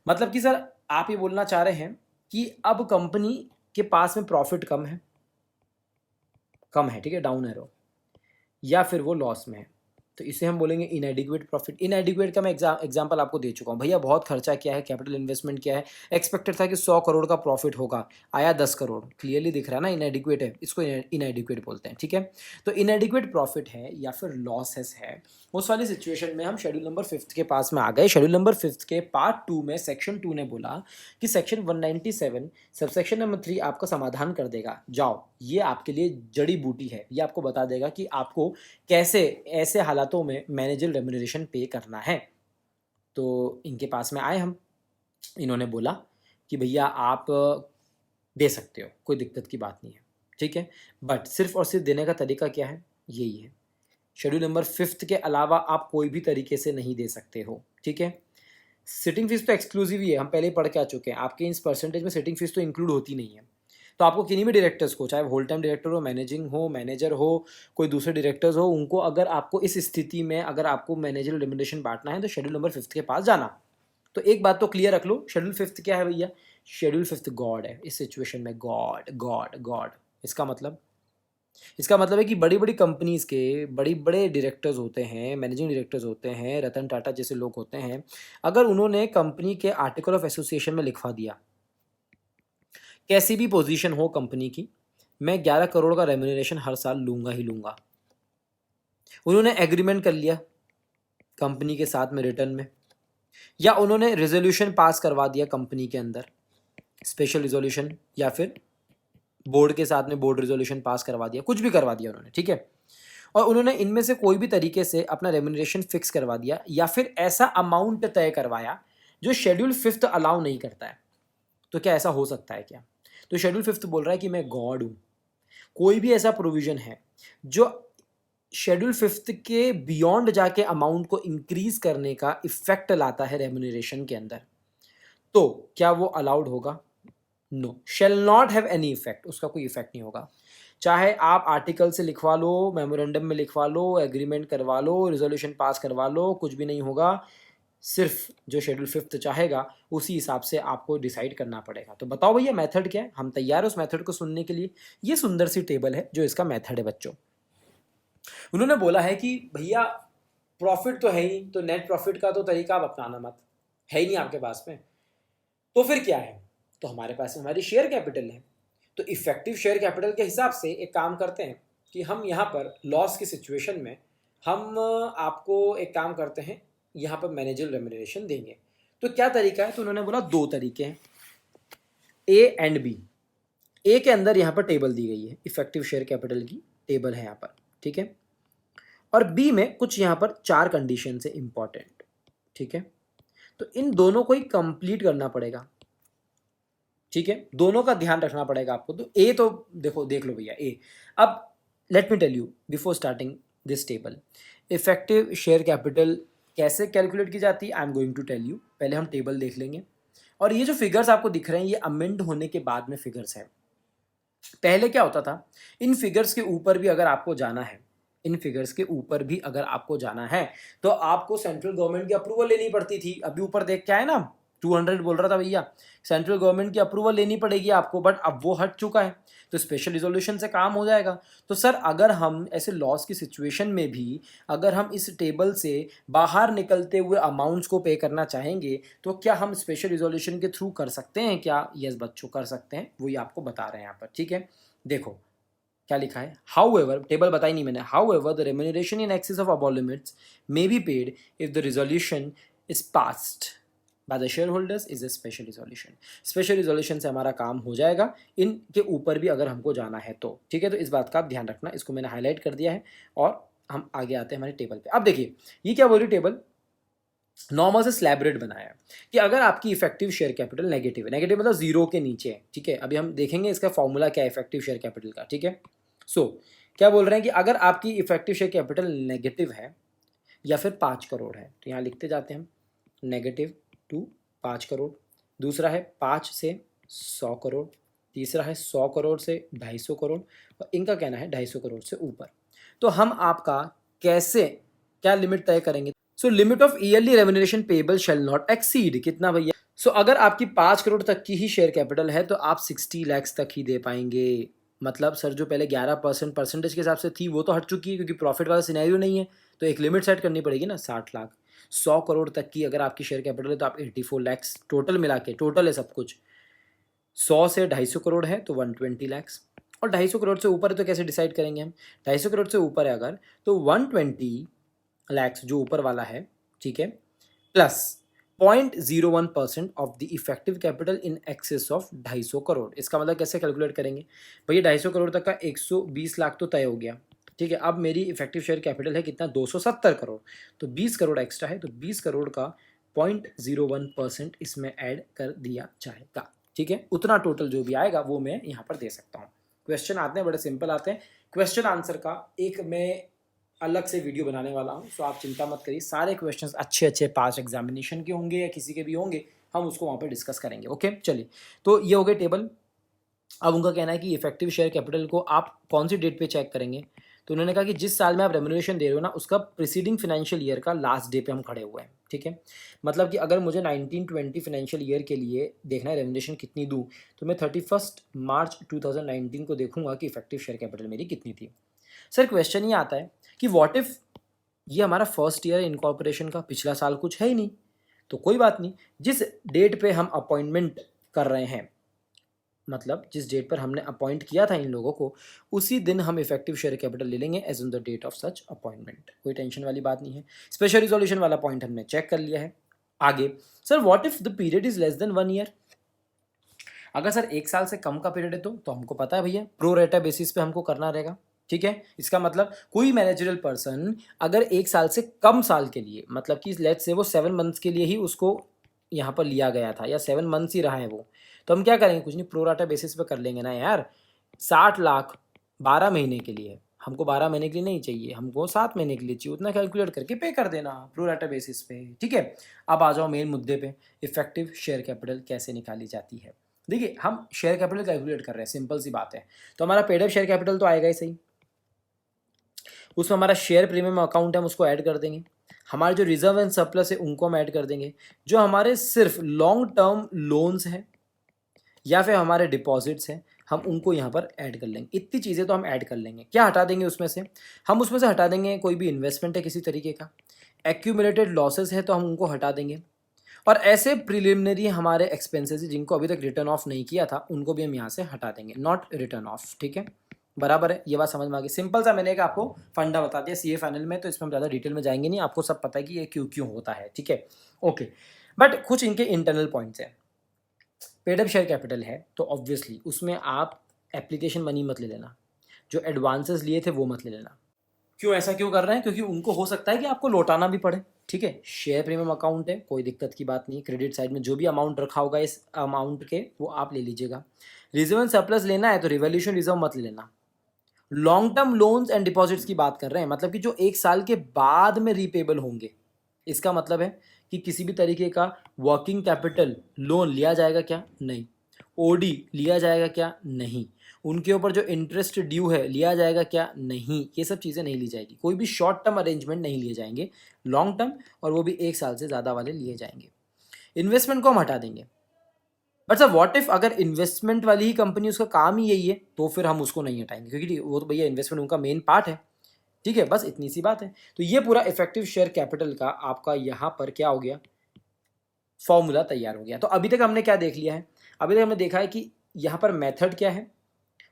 मतलब कि सर आप ये बोलना चाह रहे हैं कि अब कंपनी के पास में प्रॉफिट कम है, ठीक है, डाउन एरो, या फिर वो लॉस में है, तो इसे हम बोलेंगे इनएडिक्वेट प्रॉफिट। इनएडिक्वेट का मैं एग्जांपल आपको दे चुका हूँ। भैया बहुत खर्चा किया है, कैपिटल इन्वेस्टमेंट किया है, एक्सपेक्टेड था कि 100 करोड़ का प्रॉफिट होगा, आया 10 करोड़, क्लियरली दिख रहा है ना, इनएडिक्वेट है, इसको इनएडिक्वेट बोलते हैं। ठीक है, तो इनएडिक्वेट प्रॉफिट है या फिर लॉसेस है, उस वाली सिचुएशन में हम शेड्यूल नंबर 5 के पास में आ गए। शेड्यूल नंबर 5 के पार्ट 2 में सेक्शन 2 ने बोला कि सेक्शन 197 सबसेक्शन नंबर 3 आपका समाधान कर देगा। जाओ, ये आपके लिए जड़ी बूटी है, ये आपको बता देगा कि आपको कैसे ऐसे हालातों में मैनेजर रेम्यूनरेशन पे करना है। तो इनके पास में आए हम, इन्होंने बोला कि भैया आप दे सकते हो, कोई दिक्कत की बात नहीं है, ठीक है। बट सिर्फ और सिर्फ देने का तरीका क्या है, यही है। शेड्यूल नंबर 5 के अलावा आप कोई भी तरीके से नहीं दे सकते हो, ठीक है। सिटिंग फीस तो एक्सक्लूसिव ही है, हम पहले ही पढ़ के आ चुके हैं, आपके इस परसेंटेज में सिटिंग फीस तो इंक्लूड होती नहीं है। तो आपको किन्हीं भी डायरेक्टर्स को, चाहे होल टाइम डायरेक्टर हो, मैनेजिंग हो, मैनेजर हो, कोई दूसरे डायरेक्टर्स हो, उनको अगर आपको इस स्थिति में अगर आपको मैनेजर रेम्युनरेशन बांटना है तो शेड्यूल नंबर 5 के पास जाना। तो एक बात तो क्लियर रख लो, शेड्यूल 5 क्या है भैया, शेड्यूल 5 गॉड है इस सिचुएशन में, गॉड गॉड गॉड। इसका मतलब है कि बड़ी बड़ी कंपनीज के बड़ी बड़े डायरेक्टर्स होते हैं, मैनेजिंग डायरेक्टर्स होते हैं, रतन टाटा जैसे लोग होते हैं, अगर उन्होंने कंपनी के आर्टिकल ऑफ एसोसिएशन में लिखवा दिया, कैसी भी पोजीशन हो कंपनी की, मैं 11 करोड़ का रेम्यूनरेशन हर साल लूंगा ही लूंगा, उन्होंने एग्रीमेंट कर लिया कंपनी के साथ में रिटर्न में, या उन्होंने रेजोल्यूशन पास करवा दिया कंपनी के अंदर, स्पेशल रिजोल्यूशन, या फिर बोर्ड के साथ में बोर्ड रेजोल्यूशन पास करवा दिया, कुछ भी करवा दिया उन्होंने, ठीक है। और उन्होंने इनमें से कोई भी तरीके से अपना रेम्यूनरेशन फिक्स करवा दिया, या फिर ऐसा अमाउंट तय करवाया जो शेड्यूल 5 अलाउ नहीं करता है। तो क्या ऐसा हो सकता है क्या? तो शेड्यूल 5 बोल रहा है कि मैं गॉड हूँ, कोई भी ऐसा प्रोविजन है जो शेड्यूल 5 के बियॉन्ड जाके अमाउंट को इंक्रीज करने का इफेक्ट लाता है रेम्यूनरेशन के अंदर, तो क्या वो अलाउड होगा? No, shall not have any effect, उसका कोई इफेक्ट नहीं होगा। चाहे आप आर्टिकल से लिखवा लो, मेमोरेंडम में लिखवा लो, एग्रीमेंट करवा लो, रिजोल्यूशन पास करवा लो, कुछ भी नहीं होगा। सिर्फ जो शेड्यूल 5 चाहेगा उसी हिसाब से आपको डिसाइड करना पड़ेगा। तो बताओ भैया मेथड क्या है, हम तैयार हैं उस मेथड को सुनने के लिए। ये सुंदर सी टेबल है जो इसका मेथड है बच्चों। उन्होंने बोला है कि भैया प्रॉफिट तो है ही, तो नेट प्रॉफिट का तो तरीका आप अपनाना मत, है ही नहीं आपके पास में, तो फिर क्या है? तो हमारे पास हमारी शेयर कैपिटल है। तो इफेक्टिव शेयर कैपिटल के हिसाब से एक काम करते हैं कि हम यहाँ पर लॉस की सिचुएशन में हम आपको एक काम करते हैं, यहाँ पर मैनेजर रेम्यूनरेशन देंगे। तो क्या तरीका है? तो उन्होंने बोला दो तरीके हैं, ए एंड बी। ए के अंदर यहाँ पर टेबल दी गई है, इफेक्टिव शेयर कैपिटल की टेबल है यहाँ पर, ठीक है। और बी में कुछ यहाँ पर 4 कंडीशन है इंपॉर्टेंट, ठीक है। तो इन दोनों को ही कंप्लीट करना पड़ेगा, ठीक है, दोनों का ध्यान रखना पड़ेगा आपको। तो ए तो देखो, देख लो भैया ए। अब let me tell you before starting this table, effective share capital कैसे कैलकुलेट की जाती है, I am going to tell you. पहले हम टेबल देख लेंगे, और ये जो फिगर्स आपको दिख रहे हैं ये अमेंड होने के बाद में फिगर्स है। पहले क्या होता था, इन फिगर्स के ऊपर भी अगर आपको जाना है, इन फिगर्स के ऊपर भी अगर आपको जाना है तो आपको सेंट्रल गवर्नमेंट की अप्रूवल लेनी पड़ती थी। अभी ऊपर देख के आए ना, 200 बोल रहा था भैया, सेंट्रल गवर्नमेंट की अप्रूवल लेनी पड़ेगी आपको, बट अब वो हट चुका है, तो स्पेशल रिजोल्यूशन से काम हो जाएगा। तो सर अगर हम ऐसे लॉस की सिचुएशन में भी अगर हम इस टेबल से बाहर निकलते हुए अमाउंट्स को पे करना चाहेंगे तो क्या हम स्पेशल रिजोल्यूशन के थ्रू कर सकते हैं क्या? यस बच्चों, कर सकते हैं, वही आपको बता रहे हैं यहाँ पर, ठीक है। देखो क्या लिखा है, हाउ एवर, टेबल बताई नहीं मैंने, how ever the remuneration in excess of above limits may be paid if the resolution is passed by the share holders is a special resolution. Special resolution से हमारा काम हो जाएगा, इनके ऊपर भी अगर हमको जाना है तो, ठीक है। तो इस बात का आप ध्यान रखना, इसको मैंने हाईलाइट कर दिया है। और हम आगे आते हैं हमारे टेबल पे। अब देखिए ये क्या बोल रही टेबल, नॉर्मल से स्लैब रेट बनाया है कि अगर आपकी इफेक्टिव शेयर कैपिटल नेगेटिव है, नेगेटिव मतलब जीरो के नीचे है, ठीक है। अभी हम देखेंगे इसका फॉर्मूला क्या है इफेक्टिव शेयर कैपिटल का, ठीक है। सो क्या बोल रहे हैं कि अगर आपकी इफेक्टिव शेयर कैपिटल नेगेटिव है या फिर 5 करोड़ है, तो यहाँ लिखते जाते हैं हम, नेगेटिव टू 5 करोड़, दूसरा है 5 से 100 करोड़, तीसरा है 100 करोड़ से 250 करोड़, और इनका कहना है 250 करोड़ से ऊपर। तो हम आपका कैसे क्या लिमिट तय करेंगे? So limit of yearly remuneration payable shall not exceed कितना भैया? सो अगर आपकी 5 करोड़ तक की ही शेयर कैपिटल है तो आप 60 लैक्स तक ही दे पाएंगे। मतलब सर जो पहले 11% परसेंटेज के हिसाब से थी वो तो हट चुकी है क्योंकि प्रॉफिट वाला सिनेरियो नहीं है, तो एक लिमिट सेट करनी पड़ेगी ना, 60 लाख। 100 करोड़ तक की अगर आपकी शेयर कैपिटल है तो आप 84 लैक्स टोटल मिला के, टोटल है सब कुछ, 100 से 250 करोड़ है तो 120 लैक्स, और 250 करोड़ से ऊपर है तो कैसे डिसाइड करेंगे हम? 250 करोड़ से ऊपर है अगर तो 120 लैक्स जो ऊपर वाला है, ठीक है, plus 0.01% of the effective capital in excess of 250 crore. इसका मतलब कैसे कैलकुलेट करेंगे भैया? 250 करोड़ तक का 120 लाख तो तय हो गया, ठीक है। अब मेरी इफेक्टिव शेयर कैपिटल है कितना? 270 करोड़, तो 20 करोड़ एक्स्ट्रा है, तो 20 करोड़ का 0.01% इसमें ऐड कर दिया जाएगा। ठीक है, उतना टोटल जो भी आएगा वो मैं यहाँ पर दे सकता हूँ। क्वेश्चन आते हैं, बड़े सिंपल आते हैं। क्वेश्चन आंसर का एक मैं अलग से वीडियो बनाने वाला हूँ, सो आप चिंता मत करिए। सारे क्वेश्चंस अच्छे अच्छे पास एग्जामिनेशन के होंगे या किसी के भी होंगे, हम उसको वहाँ पर डिस्कस करेंगे। ओके, चलिए, तो ये हो गए टेबल। अब उनका कहना है कि इफेक्टिव शेयर कैपिटल को आप कौन सी डेट पे चेक करेंगे, तो उन्होंने कहा कि जिस साल में आप रेम्यूनरेशन दे रहे हो ना, उसका प्रीसीडिंग फाइनेंशियल ईयर का लास्ट डे पे हम खड़े हुए हैं। ठीक है, मतलब कि अगर मुझे 1920 फाइनेंशियल ईयर के लिए देखना है रेम्यूनरेशन कितनी दूँ, तो मैं 31 मार्च 2019 को देखूंगा कि इफेक्टिव शेयर कैपिटल मेरी कितनी थी। सर क्वेश्चन ये आता है कि व्हाट इफ ये हमारा फर्स्ट ईयर इनकॉर्पोरेशन का, पिछला साल कुछ है ही नहीं, तो कोई बात नहीं, जिस डेट पे हम अपॉइंटमेंट कर रहे हैं, मतलब जिस डेट पर हमने अपॉइंट किया था इन लोगों को, उसी दिन हम इफेक्टिव शेयर कैपिटल ले लेंगे as on the date of such appointment. कोई टेंशन वाली बात नहीं है। स्पेशल रिजोल्यूशन वाला पॉइंट हमने चेक कर लिया है। आगे sir what if the period is less than 1 year, अगर सर 1 साल से कम का पीरियड है तो हमको पता है भैया प्रो रेटा बेसिस पे हमको करना रहेगा। ठीक है, इसका मतलब कोई मैनेजरल पर्सन अगर 1 साल से कम साल के लिए, मतलब कि लेट्स से वो 7 मंथ्स के लिए ही उसको यहाँ पर लिया गया था या 7 मंथ्स ही रहा है वो, तो हम क्या करेंगे, कुछ नहीं, प्रो राटा बेसिस पे कर लेंगे ना यार। 60 लाख 12 महीने के लिए, हमको 12 महीने के लिए नहीं चाहिए, हमको 7 महीने के लिए चाहिए, उतना कैलकुलेट करके पे कर देना प्रो राटा बेसिस पे। ठीक है, अब आ जाओ मेन मुद्दे पे, इफेक्टिव शेयर कैपिटल कैसे निकाली जाती है। देखिए हम शेयर कैपिटल कैलकुलेट कर रहे हैं, सिंपल सी बात है। तो हमारा पेड अप शेयर कैपिटल तो आएगा ही सही, उसमें हमारा शेयर प्रीमियम अकाउंट है हम उसको ऐड कर देंगे, हमारे जो रिजर्व एंड सरप्लस है उनको हम ऐड कर देंगे, जो हमारे सिर्फ लॉन्ग टर्म लोन्स हैं या फिर हमारे डिपॉजिट्स हैं हम उनको यहाँ पर ऐड कर लेंगे। इतनी चीज़ें तो हम ऐड कर लेंगे। क्या हटा देंगे उसमें से, हम उसमें से हटा देंगे कोई भी इन्वेस्टमेंट है किसी तरीके का, एक्यूमुलेटेड लॉसेस है तो हम उनको हटा देंगे, और ऐसे प्रिलिमिनरी हमारे एक्सपेंसेस जिनको अभी तक रिटर्न ऑफ नहीं किया था उनको भी हम यहाँ से हटा देंगे, नॉट रिटर्न ऑफ। ठीक है, बराबर है, ये बात समझ में आ गई। सिंपल सा मैंने एक आपको फंडा बता दिया सीए फाइनल में, तो इसमें हम ज़्यादा डिटेल में जाएंगे नहीं, आपको सब पता है कि ये क्यों क्यों होता है। ठीक है, ओके, बट कुछ इनके इंटरनल पॉइंट्स हैं। पेड अप शेयर कैपिटल है तो ऑब्वियसली उसमें आप एप्लीकेशन मनी मत ले लेना, जो एडवांसेस लिए थे वो मत ले लेना। क्यों, ऐसा क्यों कर रहे हैं, क्योंकि उनको हो सकता है कि आपको लौटाना भी पड़े। ठीक है, शेयर प्रीमियम अकाउंट है, कोई दिक्कत की बात नहीं, क्रेडिट साइड में जो भी अमाउंट रखा होगा इस अमाउंट के वो आप ले लीजिएगा। रिजर्व एंड सरप्लस लेना है तो रिवॉल्यूशन रिजर्व मत ले लेना। Long term loans and deposits की बात कर रहे हैं, मतलब कि जो 1 साल के बाद में रीपेबल होंगे, इसका मतलब है कि किसी भी तरीके का वर्किंग कैपिटल लोन लिया जाएगा क्या, नहीं। ओडी लिया जाएगा क्या, नहीं। उनके ऊपर जो इंटरेस्ट ड्यू है लिया जाएगा क्या, नहीं। ये सब चीज़ें नहीं ली जाएगी, कोई भी शॉर्ट टर्म अरेंजमेंट नहीं लिए जाएंगे, लॉन्ग टर्म और वो भी 1 साल से ज़्यादा वाले लिए जाएंगे। इन्वेस्टमेंट को हम हटा देंगे, बट सर व्हाट इफ अगर इन्वेस्टमेंट वाली ही कंपनी, उसका काम ही यही है, तो फिर हम उसको नहीं हटाएंगे, क्योंकि वो तो भैया इन्वेस्टमेंट उनका मेन पार्ट है। ठीक है, बस इतनी सी बात है। तो ये पूरा इफेक्टिव शेयर कैपिटल का आपका यहाँ पर क्या हो गया, फॉर्मूला तैयार हो गया। तो अभी तक हमने क्या देख लिया है, अभी तक हमने देखा है कि यहाँ पर मेथड क्या है,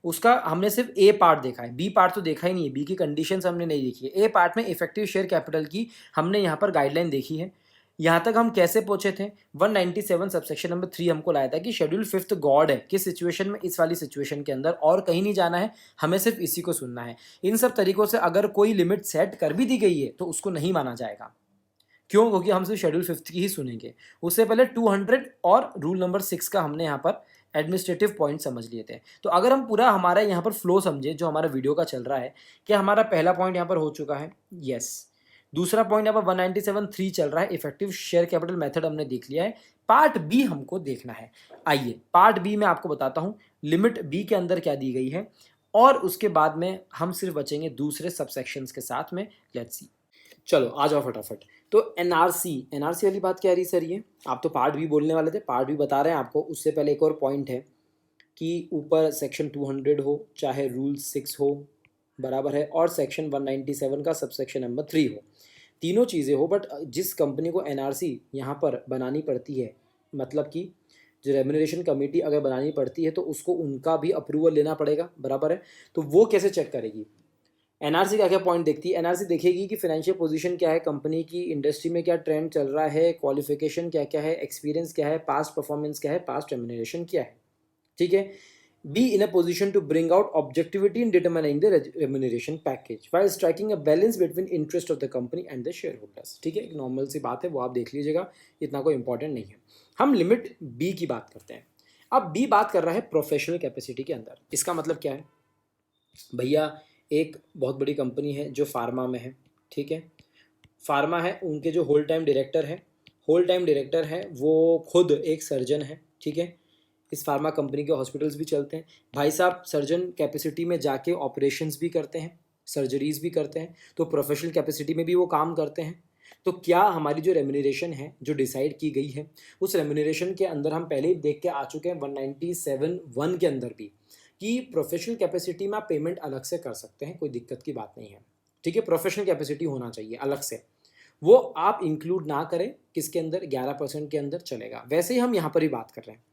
उसका हमने सिर्फ ए पार्ट देखा है, बी पार्ट तो देखा ही नहीं है, बी की कंडीशंस हमने नहीं देखी है। ए पार्ट में इफेक्टिव शेयर कैपिटल की हमने यहाँ पर गाइडलाइन देखी है। यहाँ तक हम कैसे पहुंचे थे, 197 सबसेक्शन नंबर 3 हमको लाया था कि शेड्यूल 5th गॉड है, किस सिचुएशन में, इस वाली सिचुएशन के अंदर, और कहीं नहीं जाना है, हमें सिर्फ इसी को सुनना है। इन सब तरीकों से अगर कोई लिमिट सेट कर भी दी गई है तो उसको नहीं माना जाएगा। क्यों, क्योंकि हम सिर्फ शेड्यूल 5th की ही सुनेंगे। उससे पहले 200 और रूल नंबर 6 का हमने यहाँ पर एडमिनिस्ट्रेटिव पॉइंट समझ लिए थे। तो अगर हम पूरा हमारा यहाँ पर फ्लो समझे जो हमारा वीडियो का चल रहा है, कि हमारा पहला पॉइंट यहाँ पर हो चुका है, यस। दूसरा पॉइंट यहाँ पर 197.3 चल रहा है, इफेक्टिव शेयर कैपिटल मेथड हमने देख लिया है। पार्ट बी हमको देखना है। आइए पार्ट बी में आपको बताता हूँ लिमिट बी के अंदर क्या दी गई है, और उसके बाद में हम सिर्फ बचेंगे दूसरे सबसेक्शंस के साथ में। लेट्स सी, चलो आ जाओ फटाफट। तो एनआरसी वाली बात क्या रही सर, ये आप तो पार्ट बी बोलने वाले थे, पार्ट बी बता रहे हैं आपको। उससे पहले एक और पॉइंट है कि ऊपर सेक्शन 200 हो, चाहे रूल 6 हो, बराबर है, और सेक्शन 197 का सबसेक्शन नंबर 3 हो, तीनों चीज़ें हो, बट जिस कंपनी को एनआरसी यहाँ पर बनानी पड़ती है, मतलब कि जो रेम्यूनरेशन कमेटी अगर बनानी पड़ती है तो उसको उनका भी अप्रूवल लेना पड़ेगा, बराबर है। तो वो कैसे चेक करेगी, एनआरसी का क्या पॉइंट देखती है, एनआरसी देखेगी कि फाइनेंशियल पोजीशन क्या है कंपनी की, इंडस्ट्री में क्या ट्रेंड चल रहा है, क्वालिफिकेशन क्या क्या है, एक्सपीरियंस क्या है, पास्ट परफॉर्मेंस क्या है, पास्ट रेम्यूनरेशन क्या है। ठीक है, be in a position to bring out objectivity in determining the remuneration package while striking a balance between interest of the company and the shareholders। ठीक है, एक नॉर्मल सी बात है, वो आप देख लीजिएगा, इतना कोई इंपॉर्टेंट नहीं है। हम लिमिट बी की बात करते हैं। अब बी बात कर रहा है प्रोफेशनल कैपेसिटी के अंदर। इसका मतलब क्या है भैया, एक बहुत बड़ी कंपनी है जो फार्मा में है, ठीक है, फार्मा है, उनके जो होल टाइम डायरेक्टर है वो खुद एक सर्जन है, ठीक है, इस फार्मा कंपनी के हॉस्पिटल्स भी चलते हैं भाई साहब, सर्जन कैपेसिटी में जाके ऑपरेशंस भी करते हैं, सर्जरीज भी करते हैं, तो प्रोफेशनल कैपेसिटी में भी वो काम करते हैं। तो क्या हमारी जो रेम्यूनरेशन है जो डिसाइड की गई है, उस रेम्यूनरेशन के अंदर हम पहले ही देख के आ चुके हैं 197(1) के अंदर भी कि प्रोफेशनल कैपेसिटी में आप पेमेंट अलग से कर सकते हैं, कोई दिक्कत की बात नहीं है, ठीक है, प्रोफेशनल कैपेसिटी होना चाहिए अलग से, वो आप इंक्लूड ना करें, किसके अंदर 11% के अंदर चलेगा। वैसे ही हम यहाँ पर ही बात कर रहे हैं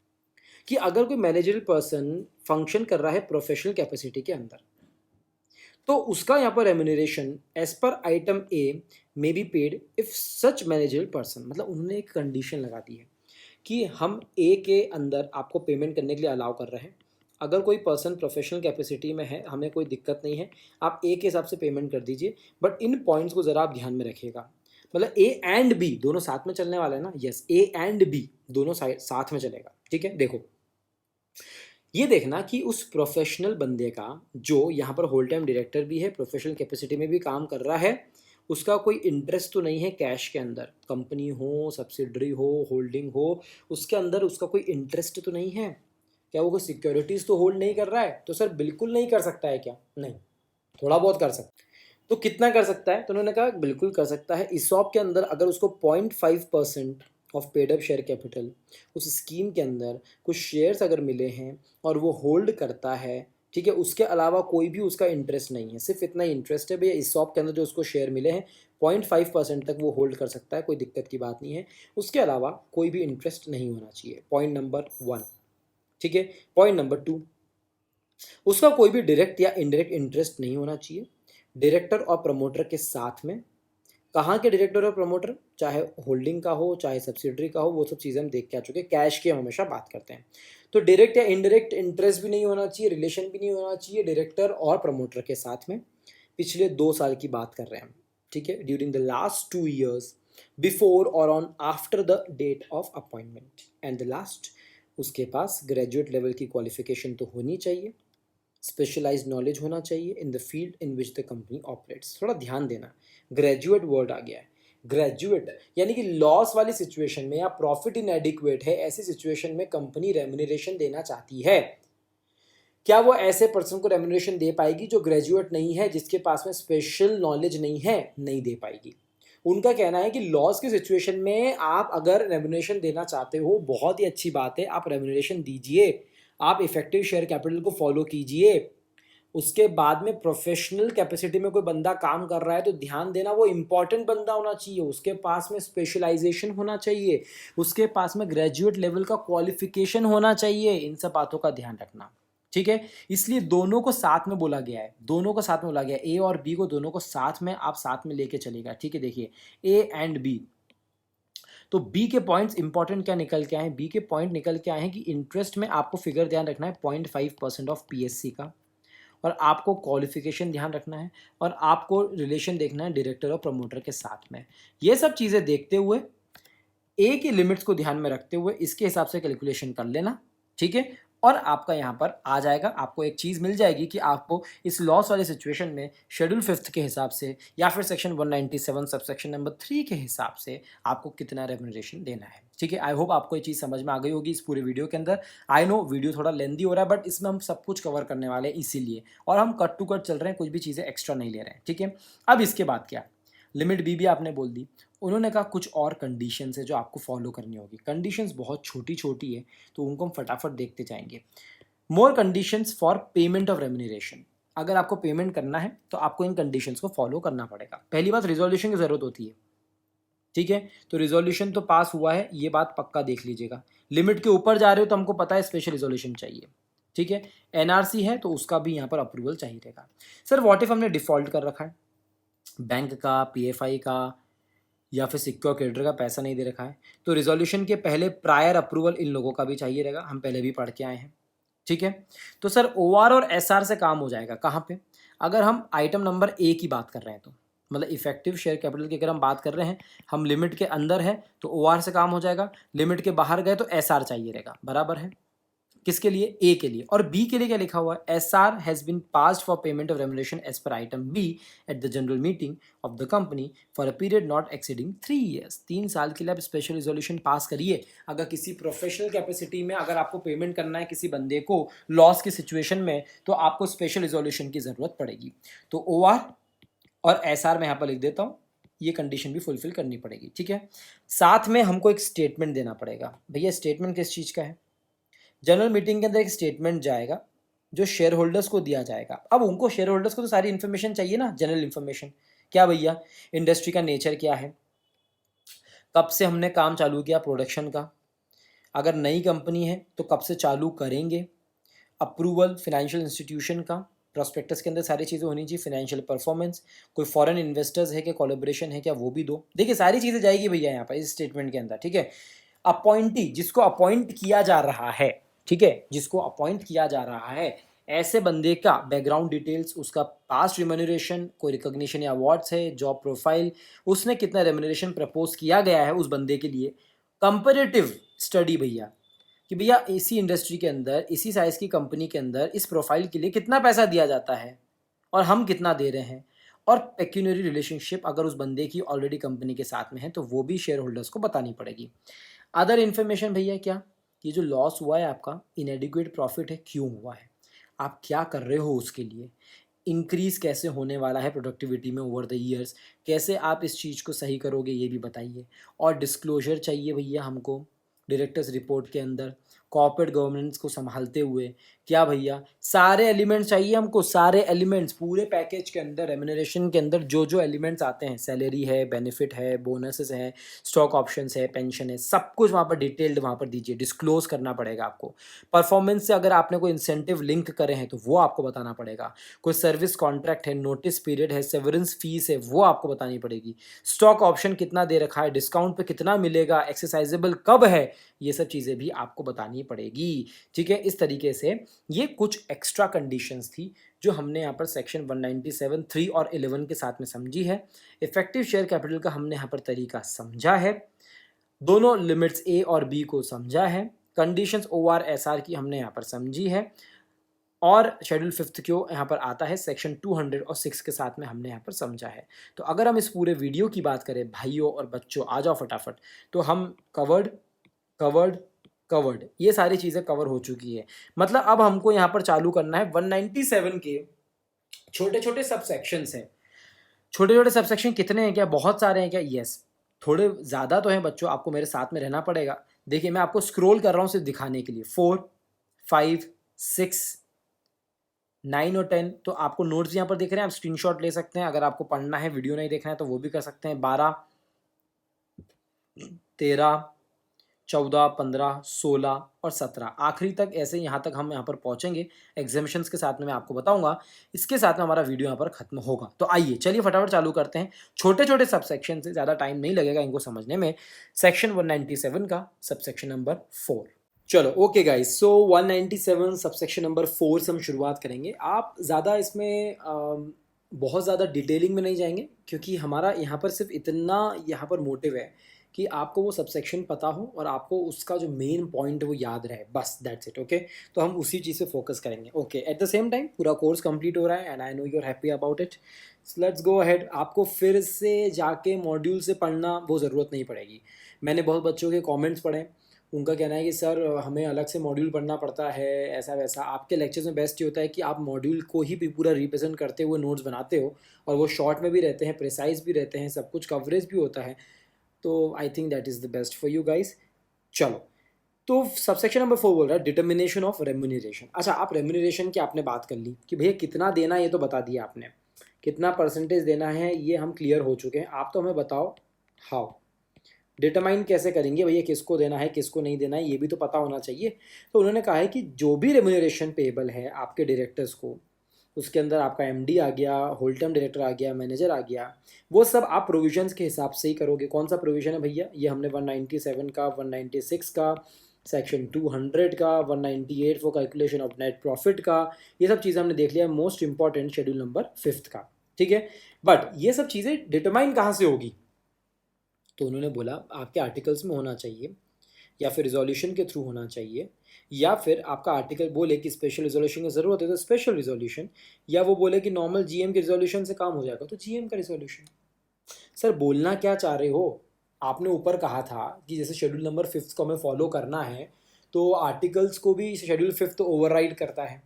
कि अगर कोई मैनेजरल पर्सन फंक्शन कर रहा है प्रोफेशनल कैपेसिटी के अंदर, तो उसका यहाँ पर remuneration as per item A may be paid if such managerial person, मतलब उन्होंने एक कंडीशन लगा दी है कि हम ए के अंदर आपको पेमेंट करने के लिए अलाउ कर रहे हैं, अगर कोई पर्सन प्रोफेशनल कैपेसिटी में है हमें कोई दिक्कत नहीं है, आप ए के हिसाब से पेमेंट कर दीजिए, बट इन पॉइंट्स को ज़रा आप ध्यान में रखिएगा। मतलब ए एंड बी दोनों साथ में चलने वाला है ना, यस, ए एंड बी दोनों साथ में चलेगा, ठीक है। देखो ये देखना कि उस प्रोफेशनल बंदे का जो यहाँ पर होल टाइम डायरेक्टर भी है, प्रोफेशनल कैपेसिटी में भी काम कर रहा है, उसका कोई इंटरेस्ट तो नहीं है कैश के अंदर, कंपनी हो, सब्सिडरी हो, होल्डिंग हो, उसके अंदर उसका कोई इंटरेस्ट तो नहीं है, क्या वो कोई सिक्योरिटीज़ तो होल्ड नहीं कर रहा है, तो सर बिल्कुल नहीं कर सकता है क्या, नहीं, थोड़ा बहुत कर सकता है। तो कितना कर सकता है, तो उन्होंने कहा बिल्कुल कर सकता है। ईसॉप के अंदर अगर उसको 0.5% of paid up share capital उस स्कीम के अंदर कुछ शेयर्स अगर मिले हैं और वो होल्ड करता है, ठीक है, उसके अलावा कोई भी उसका इंटरेस्ट नहीं है, सिर्फ इतना ही इंटरेस्ट है भैया, ईसॉप के अंदर जो उसको शेयर मिले हैं 0.5% तक वो होल्ड कर सकता है, कोई दिक्कत की बात नहीं है, उसके अलावा कोई भी इंटरेस्ट नहीं होना चाहिए, पॉइंट नंबर 1, ठीक है। पॉइंट नंबर 2, उसका कोई भी डायरेक्ट या इनडायरेक्ट इंटरेस्ट नहीं होना चाहिए डायरेक्टर और प्रमोटर के साथ में। कहाँ के डायरेक्टर और प्रमोटर, चाहे होल्डिंग का हो चाहे सब्सिडरी का हो, वो सब चीज़ें हम देख के आ चुके हैं, कैश की हम हमेशा बात करते हैं। तो डायरेक्ट या इनडायरेक्ट इंटरेस्ट भी नहीं होना चाहिए, रिलेशन भी नहीं होना चाहिए डायरेक्टर और प्रमोटर के साथ में। पिछले 2 साल की बात कर रहे हैं हम, ठीक है, during the last 2 years before और on after the date of appointment and the last, उसके पास ग्रेजुएट लेवल की क्वालिफिकेशन तो होनी चाहिए, स्पेशलाइज्ड नॉलेज होना चाहिए in the field in which the company operates. थोड़ा ध्यान देना, ग्रेजुएट वर्ड आ गया है, ग्रेजुएट यानी कि लॉस वाली सिचुएशन में या प्रॉफिट इनएडिक्वेट है, ऐसी सिचुएशन में कंपनी रेम्यूनरेशन देना चाहती है, क्या वो ऐसे पर्सन को रेम्यूनरेशन दे पाएगी जो ग्रेजुएट नहीं है, जिसके पास में स्पेशल नॉलेज नहीं है, नहीं दे पाएगी। उनका कहना है कि लॉस की सिचुएशन में आप अगर रेम्यूनरेशन देना चाहते हो, बहुत ही अच्छी बात है, आप रेम्यूनरेशन दीजिए, आप इफेक्टिव शेयर कैपिटल को फॉलो कीजिए, उसके बाद में प्रोफेशनल कैपेसिटी में कोई बंदा काम कर रहा है तो ध्यान देना वो इंपॉर्टेंट बंदा होना चाहिए, उसके पास में स्पेशलाइजेशन होना चाहिए, उसके पास में ग्रेजुएट लेवल का क्वालिफिकेशन होना चाहिए, इन सब बातों का ध्यान रखना, ठीक है। इसलिए दोनों को साथ में बोला गया है, दोनों को साथ में बोला गया है, ए और बी को दोनों को साथ में आप साथ में लेके चलेगा, ठीक है। देखिए ए एंड बी, तो बी के पॉइंट्स इंपॉर्टेंट क्या निकल के आए हैं, बी के पॉइंट निकल के आए हैं कि इंटरेस्ट में आपको फिगर ध्यान रखना है 0.5% ऑफ पीएससी का, और आपको क्वालिफिकेशन ध्यान रखना है, और आपको रिलेशन देखना है डायरेक्टर और प्रमोटर के साथ में। ये सब चीज़ें देखते हुए, ए की लिमिट्स को ध्यान में रखते हुए इसके हिसाब से कैलकुलेशन कर लेना, ठीक है, और आपका यहाँ पर आ जाएगा, आपको एक चीज़ मिल जाएगी कि आपको इस लॉस वाले सिचुएशन में शेड्यूल 5 के हिसाब से या फिर सेक्शन 197 सबसेक्शन नंबर 3 के हिसाब से आपको कितना रेम्यूनरेशन देना है, ठीक है। आई होप आपको ये चीज़ समझ में आ गई होगी इस पूरे वीडियो के अंदर। आई नो वीडियो थोड़ा लेंदी हो रहा है, बट इसमें हम सब कुछ कवर करने वाले हैं इसीलिए, और हम कट टू कट चल रहे हैं, कुछ भी चीज़ें एक्स्ट्रा नहीं ले रहे हैं, ठीक है। अब इसके बाद क्या, लिमिट बी भी आपने बोल दी, उन्होंने कहा कुछ और कंडीशंस है जो आपको फॉलो करनी होगी, कंडीशंस बहुत छोटी छोटी है तो उनको हम फटाफट देखते जाएंगे। More conditions for payment of remuneration, अगर आपको पेमेंट करना है तो आपको इन कंडीशंस को फॉलो करना पड़ेगा। पहली बात, रिजोल्यूशन की ज़रूरत होती है, ठीक है, तो रिजोल्यूशन तो पास हुआ है, ये बात पक्का देख लीजिएगा। लिमिट के ऊपर जा रहे हो तो हमको पता है स्पेशल रिजोल्यूशन चाहिए, ठीक है। एनआरसी है तो उसका भी यहाँ पर अप्रूवल चाहिए रहेगा। सर व्हाट इफ हमने डिफॉल्ट कर रखा है, बैंक का, पीएफआई का या फिर सिक्योर क्रेडिटर का पैसा नहीं दे रखा है, तो रिजोल्यूशन के पहले प्रायर अप्रूवल इन लोगों का भी चाहिए रहेगा, हम पहले भी पढ़ के आए हैं, ठीक है। तो सर OR और SR से काम हो जाएगा कहाँ पे? अगर हम आइटम नंबर ए की बात कर रहे हैं तो मतलब इफेक्टिव शेयर कैपिटल की अगर हम बात कर रहे हैं, हम लिमिट के अंदर है तो OR से काम हो जाएगा, लिमिट के बाहर गए तो SR चाहिए रहेगा, बराबर है। किसके लिए? ए के लिए। और बी के लिए क्या लिखा हुआ है? SR has been passed for payment of remuneration as per item B at the general meeting of the company for a period not exceeding 3 years. 3 साल के लिए आप स्पेशल रिजोल्यूशन पास करिए। अगर किसी प्रोफेशनल कैपेसिटी में अगर आपको पेमेंट करना है किसी बंदे को लॉस की सिचुएशन में, तो आपको स्पेशल रिजोल्यूशन की जरूरत पड़ेगी। तो OR और SR मैं यहाँ पर लिख देता हूँ, ये कंडीशन भी फुलफिल करनी पड़ेगी, ठीक है। साथ में हमको एक स्टेटमेंट देना पड़ेगा। भैया स्टेटमेंट किस चीज़ का है? जनरल मीटिंग के अंदर एक स्टेटमेंट जाएगा जो शेयर होल्डर्स को दिया जाएगा। अब उनको शेयर होल्डर्स को तो सारी इन्फॉर्मेशन चाहिए ना, जनरल इन्फॉर्मेशन। क्या भैया? इंडस्ट्री का नेचर क्या है, कब से हमने काम चालू किया प्रोडक्शन का, अगर नई कंपनी है तो कब से चालू करेंगे, अप्रूवल फाइनेंशियल इंस्टीट्यूशन का, प्रोस्पेक्टस के अंदर सारी चीज़ें होनी चाहिए, फाइनेंशियल परफॉर्मेंस, कोई फॉरेन इन्वेस्टर्स है क्या, कोलैबोरेशन है क्या, वो भी दो। देखिए सारी चीज़ें जाएगी भैया यहाँ पर इस स्टेटमेंट के अंदर, ठीक है। अपॉइंटी, जिसको अपॉइंट किया जा रहा है, ठीक है, जिसको अपॉइंट किया जा रहा है, ऐसे बंदे का बैकग्राउंड डिटेल्स, उसका पास्ट रिम्यूनरेशन, कोई रिकॉग्निशन या अवार्ड्स है, जॉब प्रोफाइल, उसने कितना रिम्यूनरेशन प्रपोज किया गया है उस बंदे के लिए, कंपेरेटिव स्टडी भैया कि भैया इसी इंडस्ट्री के अंदर, इसी साइज की कंपनी के अंदर इस प्रोफाइल के लिए कितना पैसा दिया जाता है और हम कितना दे रहे हैं, और पेक्यूनरी रिलेशनशिप अगर उस बंदे की ऑलरेडी कंपनी के साथ में है तो वो भी शेयर होल्डर्स को बतानी पड़ेगी। अदर इन्फॉर्मेशन भैया क्या, ये जो लॉस हुआ है आपका, इनएडिक्वेट प्रॉफिट है, क्यों हुआ है, आप क्या कर रहे हो उसके लिए, इंक्रीज कैसे होने वाला है प्रोडक्टिविटी में ओवर द ईयर्स, कैसे आप इस चीज़ को सही करोगे ये भी बताइए। और डिस्क्लोजर चाहिए भैया हमको डायरेक्टर्स रिपोर्ट के अंदर, कॉर्पोरेट गवर्नेंस को संभालते हुए। क्या भैया? सारे एलिमेंट्स चाहिए हमको, सारे एलिमेंट्स पूरे पैकेज के अंदर, रेम्यूनरेशन के अंदर जो जो एलिमेंट्स आते हैं, सैलरी है, बेनिफिट है, बोनसेस है, स्टॉक ऑप्शंस है, पेंशन है, सब कुछ वहाँ पर डिटेल्ड वहाँ पर दीजिए, डिस्क्लोज करना पड़ेगा आपको। परफॉर्मेंस से अगर आपने कोई इंसेंटिव लिंक करे हैं तो वो आपको बताना पड़ेगा, कोई सर्विस कॉन्ट्रैक्ट है, नोटिस पीरियड है, सेवरेंस फीस है, वो आपको बतानी पड़ेगी, स्टॉक ऑप्शन कितना दे रखा है, डिस्काउंट पे कितना मिलेगा, एक्सरसाइजेबल कब है, ये सब चीज़ें भी आपको बतानी पड़ेगी, ठीक है। इस तरीके से ये कुछ एक्स्ट्रा कंडीशंस थी जो हमने यहाँ पर सेक्शन 197 3 और 11 के साथ में समझी है। इफेक्टिव शेयर कैपिटल का हमने यहाँ पर तरीका समझा है, दोनों लिमिट्स ए और बी को समझा है, कंडीशंस OR SR की हमने यहाँ पर समझी है, और शेड्यूल 5th क्यों यहाँ पर आता है सेक्शन 206 के साथ में हमने यहाँ पर समझा है। तो अगर हम इस पूरे वीडियो की बात करें भाइयों और बच्चों, आ जाओ फटाफट, तो हम कवर्ड कवर्ड कवर्ड ये सारी चीज़ें कवर हो चुकी है। मतलब अब हमको यहाँ पर चालू करना है 197 के छोटे छोटे सब सेक्शंस हैं। छोटे छोटे सब सेक्शन कितने हैं? क्या बहुत सारे हैं क्या? यस, थोड़े ज़्यादा तो हैं बच्चों, आपको मेरे साथ में रहना पड़ेगा। देखिए मैं आपको स्क्रॉल कर रहा हूँ सिर्फ दिखाने के लिए, 4 5 6 9 और 10। तो आपको नोट्स यहाँ पर दिख रहे हैं, आप स्क्रीनशॉट ले सकते हैं। अगर आपको पढ़ना है, वीडियो नहीं देखना है तो वो भी कर सकते हैं। 12 13 14 15 16 और 17 आखिरी तक, ऐसे यहाँ तक हम यहाँ पर पहुँचेंगे। एग्जामिशंस के साथ में मैं आपको बताऊंगा, इसके साथ में हमारा वीडियो यहाँ पर खत्म होगा। तो आइए चलिए फटाफट चालू करते हैं। छोटे छोटे सब सेक्शन से, ज़्यादा टाइम नहीं लगेगा इनको समझने में। सेक्शन 197 का सबसेक्शन नंबर 4। चलो ओके गाइस, सो 197 सबसेक्शन नंबर 4 से हम शुरुआत करेंगे। आप ज़्यादा इसमें बहुत ज़्यादा डिटेलिंग में नहीं जाएंगे, क्योंकि हमारा यहाँ पर सिर्फ इतना यहाँ पर मोटिव है कि आपको वो सबसेक्शन पता हो और आपको उसका जो मेन पॉइंट है वो याद रहे, बस दैट्स इट। ओके, तो हम उसी चीज़ पे फोकस करेंगे। Okay, at the same time पूरा कोर्स कंप्लीट हो रहा है and I know you are happy about it. Let's go ahead. आपको फिर से जाके मॉड्यूल से पढ़ना वो ज़रूरत नहीं पड़ेगी। मैंने बहुत बच्चों के कॉमेंट्स पढ़े, उनका कहना है कि सर हमें अलग से मॉड्यूल पढ़ना पड़ता है, ऐसा वैसा। आपके लेक्चर्स में बेस्ट ये होता है कि आप मॉड्यूल को ही भी पूरा रिप्रेजेंट करते हुए नोट्स बनाते हो, और वो शॉर्ट में भी रहते हैं, प्रिसाइज भी रहते हैं, सब कुछ कवरेज भी होता है। तो I think that is the best for you guys. चलो, तो सबसेक्शन नंबर 4 बोल रहा है डिटर्मिनेशन ऑफ रेम्यूनरेशन। अच्छा, आप रेम्यूनरेशन की आपने बात कर ली कि भैया कितना देना है, ये तो बता दिया आपने, कितना परसेंटेज देना है ये हम क्लियर हो चुके हैं। आप तो हमें बताओ हाउ डिटरमाइन कैसे करेंगे भैया, किसको देना है किसको नहीं देना है, ये भी तो पता होना चाहिए। तो उन्होंने कहा है कि जो भी रेम्यूनरेशन पेएबल है आपके डायरेक्टर्स को, उसके अंदर आपका एमडी आ गया, होल टाइम डायरेक्टर आ गया, मैनेजर आ गया, वो सब आप प्रोविजंस के हिसाब से ही करोगे। कौन सा प्रोविजन है भैया? ये हमने 197 का, 196 का, सेक्शन 200 का, 198 for calculation of net profit का, ये सब चीज़ें हमने देख लिया। मोस्ट इंपॉर्टेंट शेड्यूल नंबर 5 का, ठीक है। बट ये सब चीज़ें डिटरमाइन कहाँ से होगी, तो उन्होंने बोला आपके आर्टिकल्स में होना चाहिए, या फिर रिजोल्यूशन के थ्रू होना चाहिए, या फिर आपका आर्टिकल बोले कि स्पेशल रिजोल्यूशन की ज़रूरत है तो स्पेशल रिजोल्यूशन, या वो बोले कि नॉर्मल जीएम के रिजोल्यूशन से काम हो जाएगा तो जीएम का रिजोल्यूशन। सर बोलना क्या चाह रहे हो, आपने ऊपर कहा था कि जैसे शेड्यूल नंबर 5 को हमें फॉलो करना है तो आर्टिकल्स को भी शेड्यूल 5 तो ओवरराइड करता है,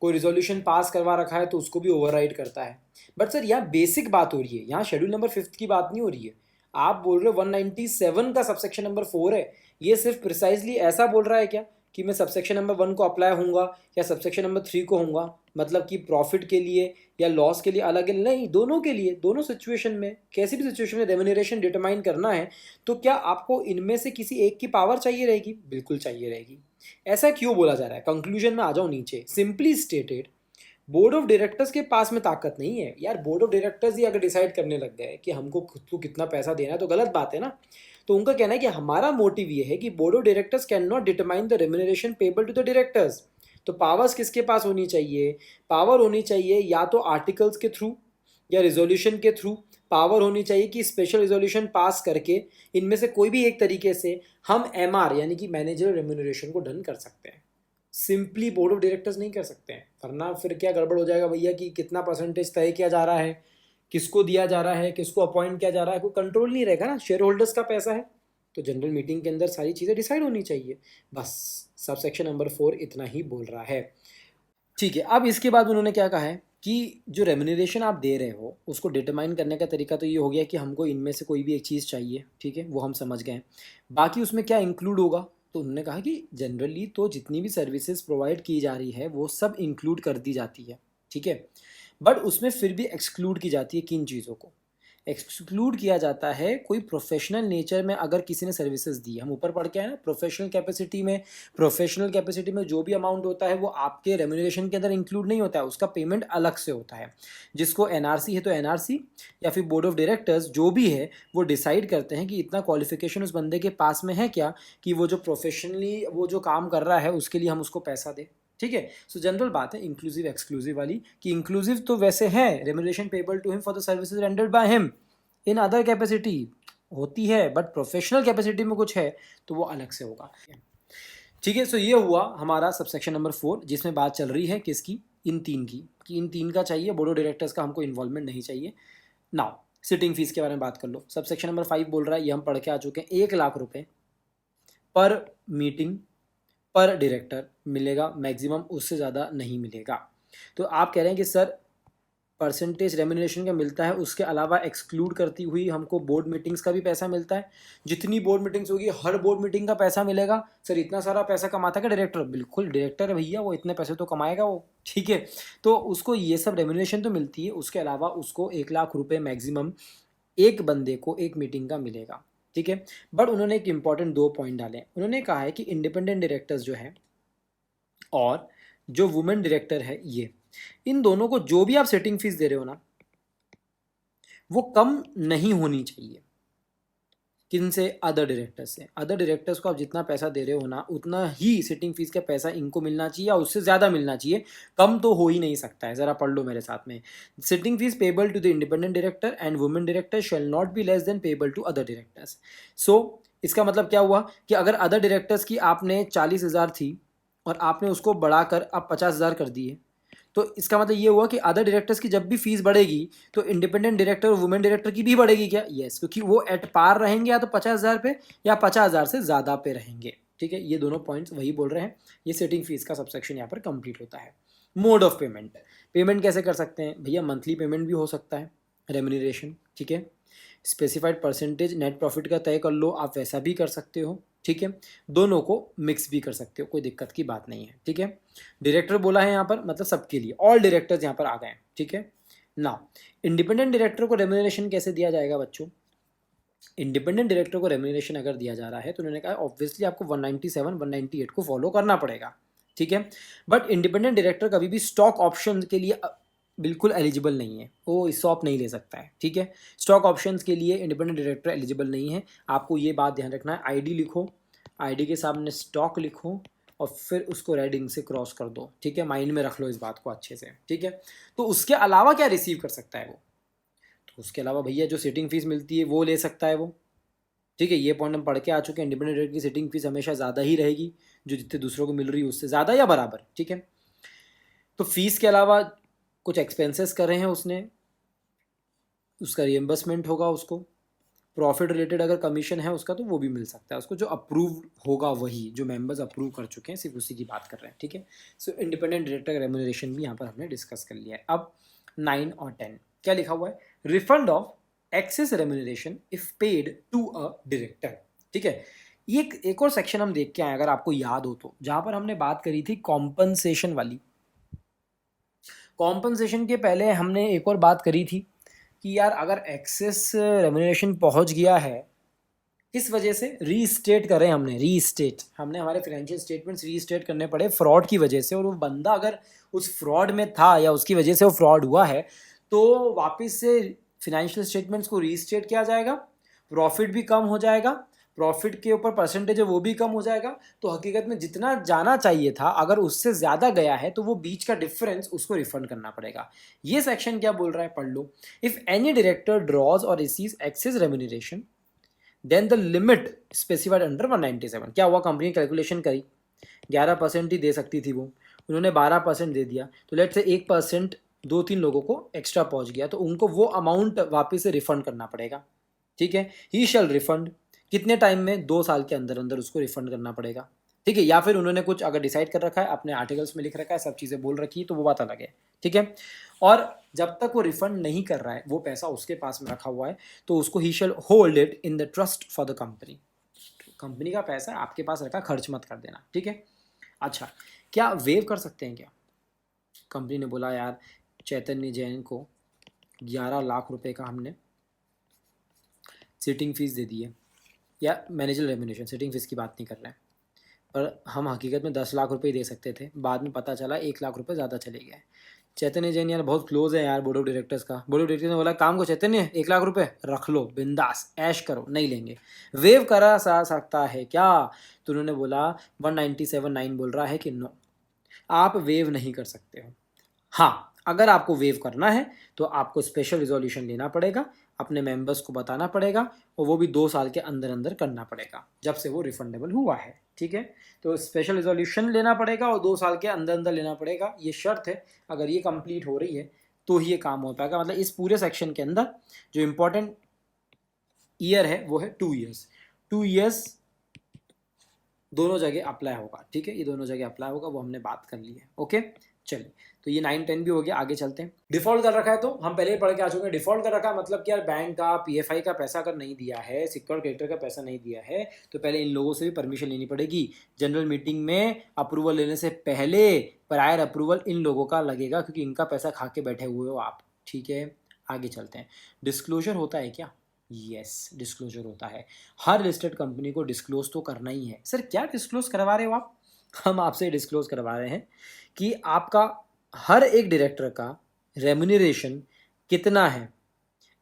कोई रिजोल्यूशन पास करवा रखा है तो उसको भी ओवरराइड करता है। बट सर यहाँ बेसिक बात हो रही है, यहाँ शेड्यूल नंबर 5 की बात नहीं हो रही है। आप बोल रहे हो 197 का सबसेक्शन नंबर 4 है, ये सिर्फ प्रिसाइजली ऐसा बोल रहा है क्या कि मैं सबसेक्शन नंबर 1 को अप्लाई होऊंगा या सबसेक्शन नंबर 3 को होऊंगा, मतलब कि प्रॉफिट के लिए या लॉस के लिए अलग है? नहीं, दोनों के लिए, दोनों सिचुएशन में, कैसी भी सिचुएशन में रेम्यूनरेशन डिटरमाइन करना है तो क्या आपको इनमें से किसी एक की पावर चाहिए रहेगी? बिल्कुल चाहिए रहेगी। ऐसा क्यों बोला जा रहा है? कंक्लूजन में आ जाओ नीचे। Simply stated, board of directors के पास में ताकत नहीं है यार। बोर्ड ऑफ डायरेक्टर्स ही अगर डिसाइड करने लग गए कि हमको खुद को कितना पैसा देना है तो गलत बात है ना। तो उनका कहना है कि हमारा मोटिव ये है कि board of directors can not determine the remuneration payable to the directors. तो पावर्स किसके पास होनी चाहिए? पावर होनी चाहिए या तो आर्टिकल्स के थ्रू या रिजोल्यूशन के थ्रू। पावर होनी चाहिए कि स्पेशल रिजोल्यूशन पास करके इनमें से कोई भी एक तरीके से हम एमआर यानी कि मैनेजर रेम्यूनरेशन को डन कर सकते हैं। सिंपली बोर्ड ऑफ डायरेक्टर्स नहीं कर सकते हैं, वरना फिर क्या गड़बड़ हो जाएगा भैया कि कितना परसेंटेज तय किया जा रहा है, किसको दिया जा रहा है, किसको अपॉइंट किया जा रहा है, कोई कंट्रोल नहीं रहेगा ना। शेयर होल्डर्स का पैसा है तो जनरल मीटिंग के अंदर सारी चीज़ें डिसाइड होनी चाहिए। बस सब सेक्शन नंबर 4 इतना ही बोल रहा है, ठीक है। अब इसके बाद उन्होंने क्या कहा है कि जो रेम्यूनरेशन आप दे रहे हो उसको डिटरमाइन करने का तरीका तो ये हो गया कि हमको इनमें से कोई भी एक चीज़ चाहिए, ठीक है, वो हम समझ गए। बाकी उसमें क्या इंक्लूड होगा, तो उन्होंने कहा कि जनरली तो जितनी भी सर्विसेज प्रोवाइड की जा रही है वो सब इंक्लूड कर दी जाती है, ठीक है। बट उसमें फिर भी एक्सक्लूड की जाती है किन चीज़ों को? एक्सक्लूड किया जाता है कोई प्रोफेशनल नेचर में अगर किसी ने सर्विसेज दी, हम ऊपर पढ़ के आए ना प्रोफेशनल कैपेसिटी में। प्रोफेशनल कैपेसिटी में जो भी अमाउंट होता है वो आपके रेम्यूनरेशन के अंदर इंक्लूड नहीं होता है, उसका पेमेंट अलग से होता है। जिसको एनआरसी है तो एनआरसी या फिर बोर्ड ऑफ डायरेक्टर्स जो भी है वो डिसाइड करते हैं कि इतना क्वालिफिकेशन उस बंदे के पास में है क्या कि वो जो प्रोफेशनली वो जो काम कर रहा है उसके लिए हम उसको पैसा दें, ठीक है। सो जनरल बात है इंक्लूसिव एक्सक्लूसिव वाली, कि इंक्लूसिव तो वैसे है remuneration payable to him for the services rendered by him in other capacity होती है, बट प्रोफेशनल कैपेसिटी में कुछ है तो वो अलग से होगा, ठीक है। सो ये हुआ हमारा सबसेक्शन नंबर 4 जिसमें बात चल रही है किसकी? इन तीन की, कि इन तीन का चाहिए, बोर्ड ऑफ डायरेक्टर्स का हमको इन्वॉल्वमेंट नहीं चाहिए। नाउ सिटिंग फीस के बारे में बात कर लो। सबसेक्शन नंबर 5 बोल रहा है, ये हम पढ़ के आ चुके हैं, 1,00,000 रुपये पर मीटिंग पर डायरेक्टर मिलेगा, मैक्सिमम उससे ज़्यादा नहीं मिलेगा। तो आप कह रहे हैं कि सर परसेंटेज रेम्यूनरेशन का मिलता है, उसके अलावा एक्सक्लूड करती हुई हमको बोर्ड मीटिंग्स का भी पैसा मिलता है। जितनी बोर्ड मीटिंग्स होगी हर बोर्ड मीटिंग का पैसा मिलेगा। सर इतना सारा पैसा कमाता है क्या डायरेक्टर? बिल्कुल, डायरेक्टर है भैया, वो इतने पैसे तो कमाएगा वो, ठीक है। तो उसको ये सब रेम्यूनरेशन तो मिलती है, उसके अलावा उसको 1,00,000 रुपये मैक्सिमम एक बंदे को एक मीटिंग का मिलेगा, ठीक है। बट उन्होंने एक इंपॉर्टेंट 2 पॉइंट डाले। उन्होंने कहा है कि इंडिपेंडेंट डायरेक्टर्स जो है और जो वुमेन डायरेक्टर है, ये इन दोनों को जो भी आप सेटिंग फीस दे रहे हो ना वो कम नहीं होनी चाहिए। किन से? अदर डायरेक्टर्स से। अदर डायरेक्टर्स को आप जितना पैसा दे रहे हो ना उतना ही सिटिंग फीस का पैसा इनको मिलना चाहिए या उससे ज़्यादा मिलना चाहिए, कम तो हो ही नहीं सकता है। ज़रा पढ़ लो मेरे साथ में। Sitting fees payable to the independent director and women director shall not be less than payable to other directors. So इसका मतलब क्या हुआ कि अगर अदर डायरेक्टर्स की आपने 40,000 थी और आपने उसको बढ़ाकर अब 50,000 कर दी है, तो इसका मतलब ये हुआ कि अदर डायरेक्टर्स की जब भी फीस बढ़ेगी तो इंडिपेंडेंट डायरेक्टर और वुमेन डायरेक्टर की भी बढ़ेगी क्या? यस, क्योंकि वो एट पार रहेंगे या तो 50,000 पे या 50,000 से ज़्यादा पे रहेंगे, ठीक है। ये दोनों पॉइंट्स वही बोल रहे हैं। ये सेटिंग फीस का सबसेक्शन यहाँ पर कंप्लीट होता है। मोड ऑफ पेमेंट, पेमेंट कैसे कर सकते हैं भैया? मंथली पेमेंट भी हो सकता है रेम्यूनरेशन, ठीक है। स्पेसिफाइड परसेंटेज नेट प्रॉफिट का तय कर लो, आप वैसा भी कर सकते हो, ठीक है। दोनों को मिक्स भी कर सकते हो, कोई दिक्कत की बात नहीं है, ठीक है। डायरेक्टर बोला है यहाँ पर, मतलब सबके लिए, ऑल डायरेक्टर्स यहाँ पर आ गए हैं, ठीक है ना। इंडिपेंडेंट डायरेक्टर को रेम्यूनरेशन कैसे दिया जाएगा बच्चों? इंडिपेंडेंट डायरेक्टर को रेम्यूनरेशन अगर दिया जा रहा है तो उन्होंने कहा ऑब्वियसली आपको 197 198 को फॉलो करना पड़ेगा, ठीक है। बट इंडिपेंडेंट डायरेक्टर कभी भी स्टॉक ऑप्शन के लिए बिल्कुल एलिजिबल नहीं है, वो स्टॉक नहीं ले सकता है, ठीक है। स्टॉक ऑप्शंस के लिए इंडिपेंडेंट डायरेक्टर एलिजिबल नहीं है। आपको ये बात ध्यान रखना है। आईडी लिखो, आईडी के सामने स्टॉक लिखो और फिर उसको रेडिंग से क्रॉस कर दो, ठीक है, माइंड में रख लो इस बात को अच्छे से, ठीक है। तो उसके अलावा क्या रिसीव कर सकता है वो, तो उसके अलावा भैया जो सिटिंग फीस मिलती है वो ले सकता है वो, ठीक है। ये पॉइंट हम पढ़ के आ चुके हैं, इंडिपेंडेंट डायरेक्टर की सिटिंग फीस हमेशा ज़्यादा ही रहेगी, जो जितने दूसरों को मिल रही है उससे ज़्यादा या बराबर, ठीक है। तो फीस के अलावा कुछ एक्सपेंसेस कर रहे हैं उसने, उसका रिएम्बर्समेंट होगा उसको, प्रॉफिट रिलेटेड अगर कमीशन है उसका तो वो भी मिल सकता है उसको, जो अप्रूव होगा वही, जो मेंबर्स अप्रूव कर चुके हैं सिर्फ उसी की बात कर रहे हैं, ठीक है। सो इंडिपेंडेंट डायरेक्टर का रेम्यूनरेशन भी यहाँ पर हमने डिस्कस कर लिया है। अब 9 और 10 क्या लिखा हुआ है, refund of excess remuneration if paid to a director, ठीक है। ये एक और सेक्शन हम देख के आए अगर आपको याद हो तो, जहाँ पर हमने बात करी थी कॉम्पनसेशन वाली। कॉम्पनसेशन के पहले हमने एक और बात करी थी कि यार अगर एक्सेस रेम्यूनरेशन पहुंच गया है, किस वजह से रीस्टेट करें, हमने हमारे फाइनेंशियल स्टेटमेंट्स रीस्टेट करने पड़े फ्रॉड की वजह से, और वो बंदा अगर उस फ्रॉड में था या उसकी वजह से वो फ्रॉड हुआ है तो वापस से फाइनेंशियल स्टेटमेंट्स को रीस्टेट किया जाएगा, प्रॉफिट भी कम हो जाएगा, प्रॉफिट के ऊपर परसेंटेज है वो भी कम हो जाएगा। तो हकीकत में जितना जाना चाहिए था अगर उससे ज़्यादा गया है तो वो बीच का डिफरेंस उसको रिफंड करना पड़ेगा। ये सेक्शन क्या बोल रहा है पढ़ लो, इफ़ एनी डायरेक्टर ड्रॉज और receives excess remuneration then the limit specified under 197। क्या हुआ, कंपनी कैलकुलेशन करी 11% ही दे सकती थी वो, उन्होंने 12% दे दिया, तो लेट से 1% 2-3 लोगों को एक्स्ट्रा पहुंच गया तो उनको वो अमाउंट वापस से रिफंड करना पड़ेगा, ठीक है। ही शैल रिफंड, कितने टाइम में, 2 साल के अंदर अंदर उसको रिफंड करना पड़ेगा, ठीक है। या फिर उन्होंने कुछ अगर डिसाइड कर रखा है अपने आर्टिकल्स में लिख रखा है, सब चीज़ें बोल रखी है तो वो बात अलग है, ठीक है। और जब तक वो रिफंड नहीं कर रहा है, वो पैसा उसके पास में रखा हुआ है, तो उसको ही shall hold it in the trust for the company. Company का पैसा है आपके पास रखा, खर्च मत कर देना, ठीक है। अच्छा, क्या वेव कर सकते हैं क्या, कंपनी ने बोला यार चैतन्य जैन को 11 लाख रुपए का हमने सिटिंग फीस दे दी है, या मैनेजर रेम्यूनरेशन, सिटिंग फीस की बात नहीं कर रहे हैं, पर हम हकीकत में 10 लाख रुपए ही दे सकते थे, बाद में पता चला 1 लाख रुपए ज़्यादा चले गए। चैतन्य जैन यार बहुत क्लोज है यार बोर्ड ऑफ डायरेक्टर्स का, बोर्ड ऑफ डायरेक्टर्स ने बोला काम को चैतन्य 1 लाख रुपए रख लो, बिंदास ऐश करो, नहीं लेंगे, वेव करा जा सकता है क्या, तो उन्होंने बोला 197(9) बोल रहा है कि नो, आप वेव नहीं कर सकते हो। हाँ, अगर आपको वेव करना है तो आपको स्पेशल रिजोल्यूशन लेना पड़ेगा, अपने मेंबर्स को बताना पड़ेगा, और वो भी 2 साल के अंदर अंदर करना पड़ेगा जब से वो रिफंडेबल हुआ है, ठीक है। तो स्पेशल रिजोल्यूशन लेना पड़ेगा और 2 साल के अंदर अंदर लेना पड़ेगा, ये शर्त है। अगर ये कंप्लीट हो रही है तो ही ये काम हो पाएगा, मतलब इस पूरे सेक्शन के अंदर जो इम्पोर्टेंट ईयर है वो है 2 ईयर्स। 2 ईयर्स दोनों जगह अप्लाई होगा, ठीक है, ये दोनों जगह अप्लाई होगा, वो हमने बात कर ली है, ओके। चलिए, तो ये 9-10 भी हो गया, आगे चलते हैं। डिफॉल्ट कर रखा है तो हम पहले ही पढ़ के आ चुके हैं, डिफॉल्ट कर रखा है मतलब कि यार बैंक का पीएफआई का पैसा अगर नहीं दिया है, सिक्योर क्रेडिटर का पैसा नहीं दिया है, तो पहले इन लोगों से भी परमिशन लेनी पड़ेगी। जनरल मीटिंग में अप्रूवल लेने से पहले प्रायर अप्रूवल इन लोगों का लगेगा, क्योंकि इनका पैसा खा के बैठे हुए हो आप, ठीक है। आगे चलते हैं, डिस्क्लोजर होता है क्या, यस डिस्क्लोजर होता है, हर लिस्टेड कंपनी को डिस्क्लोज तो करना ही है। सर क्या डिस्क्लोज करवा रहे हो आप, हम आपसे डिस्क्लोज करवा रहे हैं कि आपका हर एक डायरेक्टर का रेम्यूनरेशन कितना है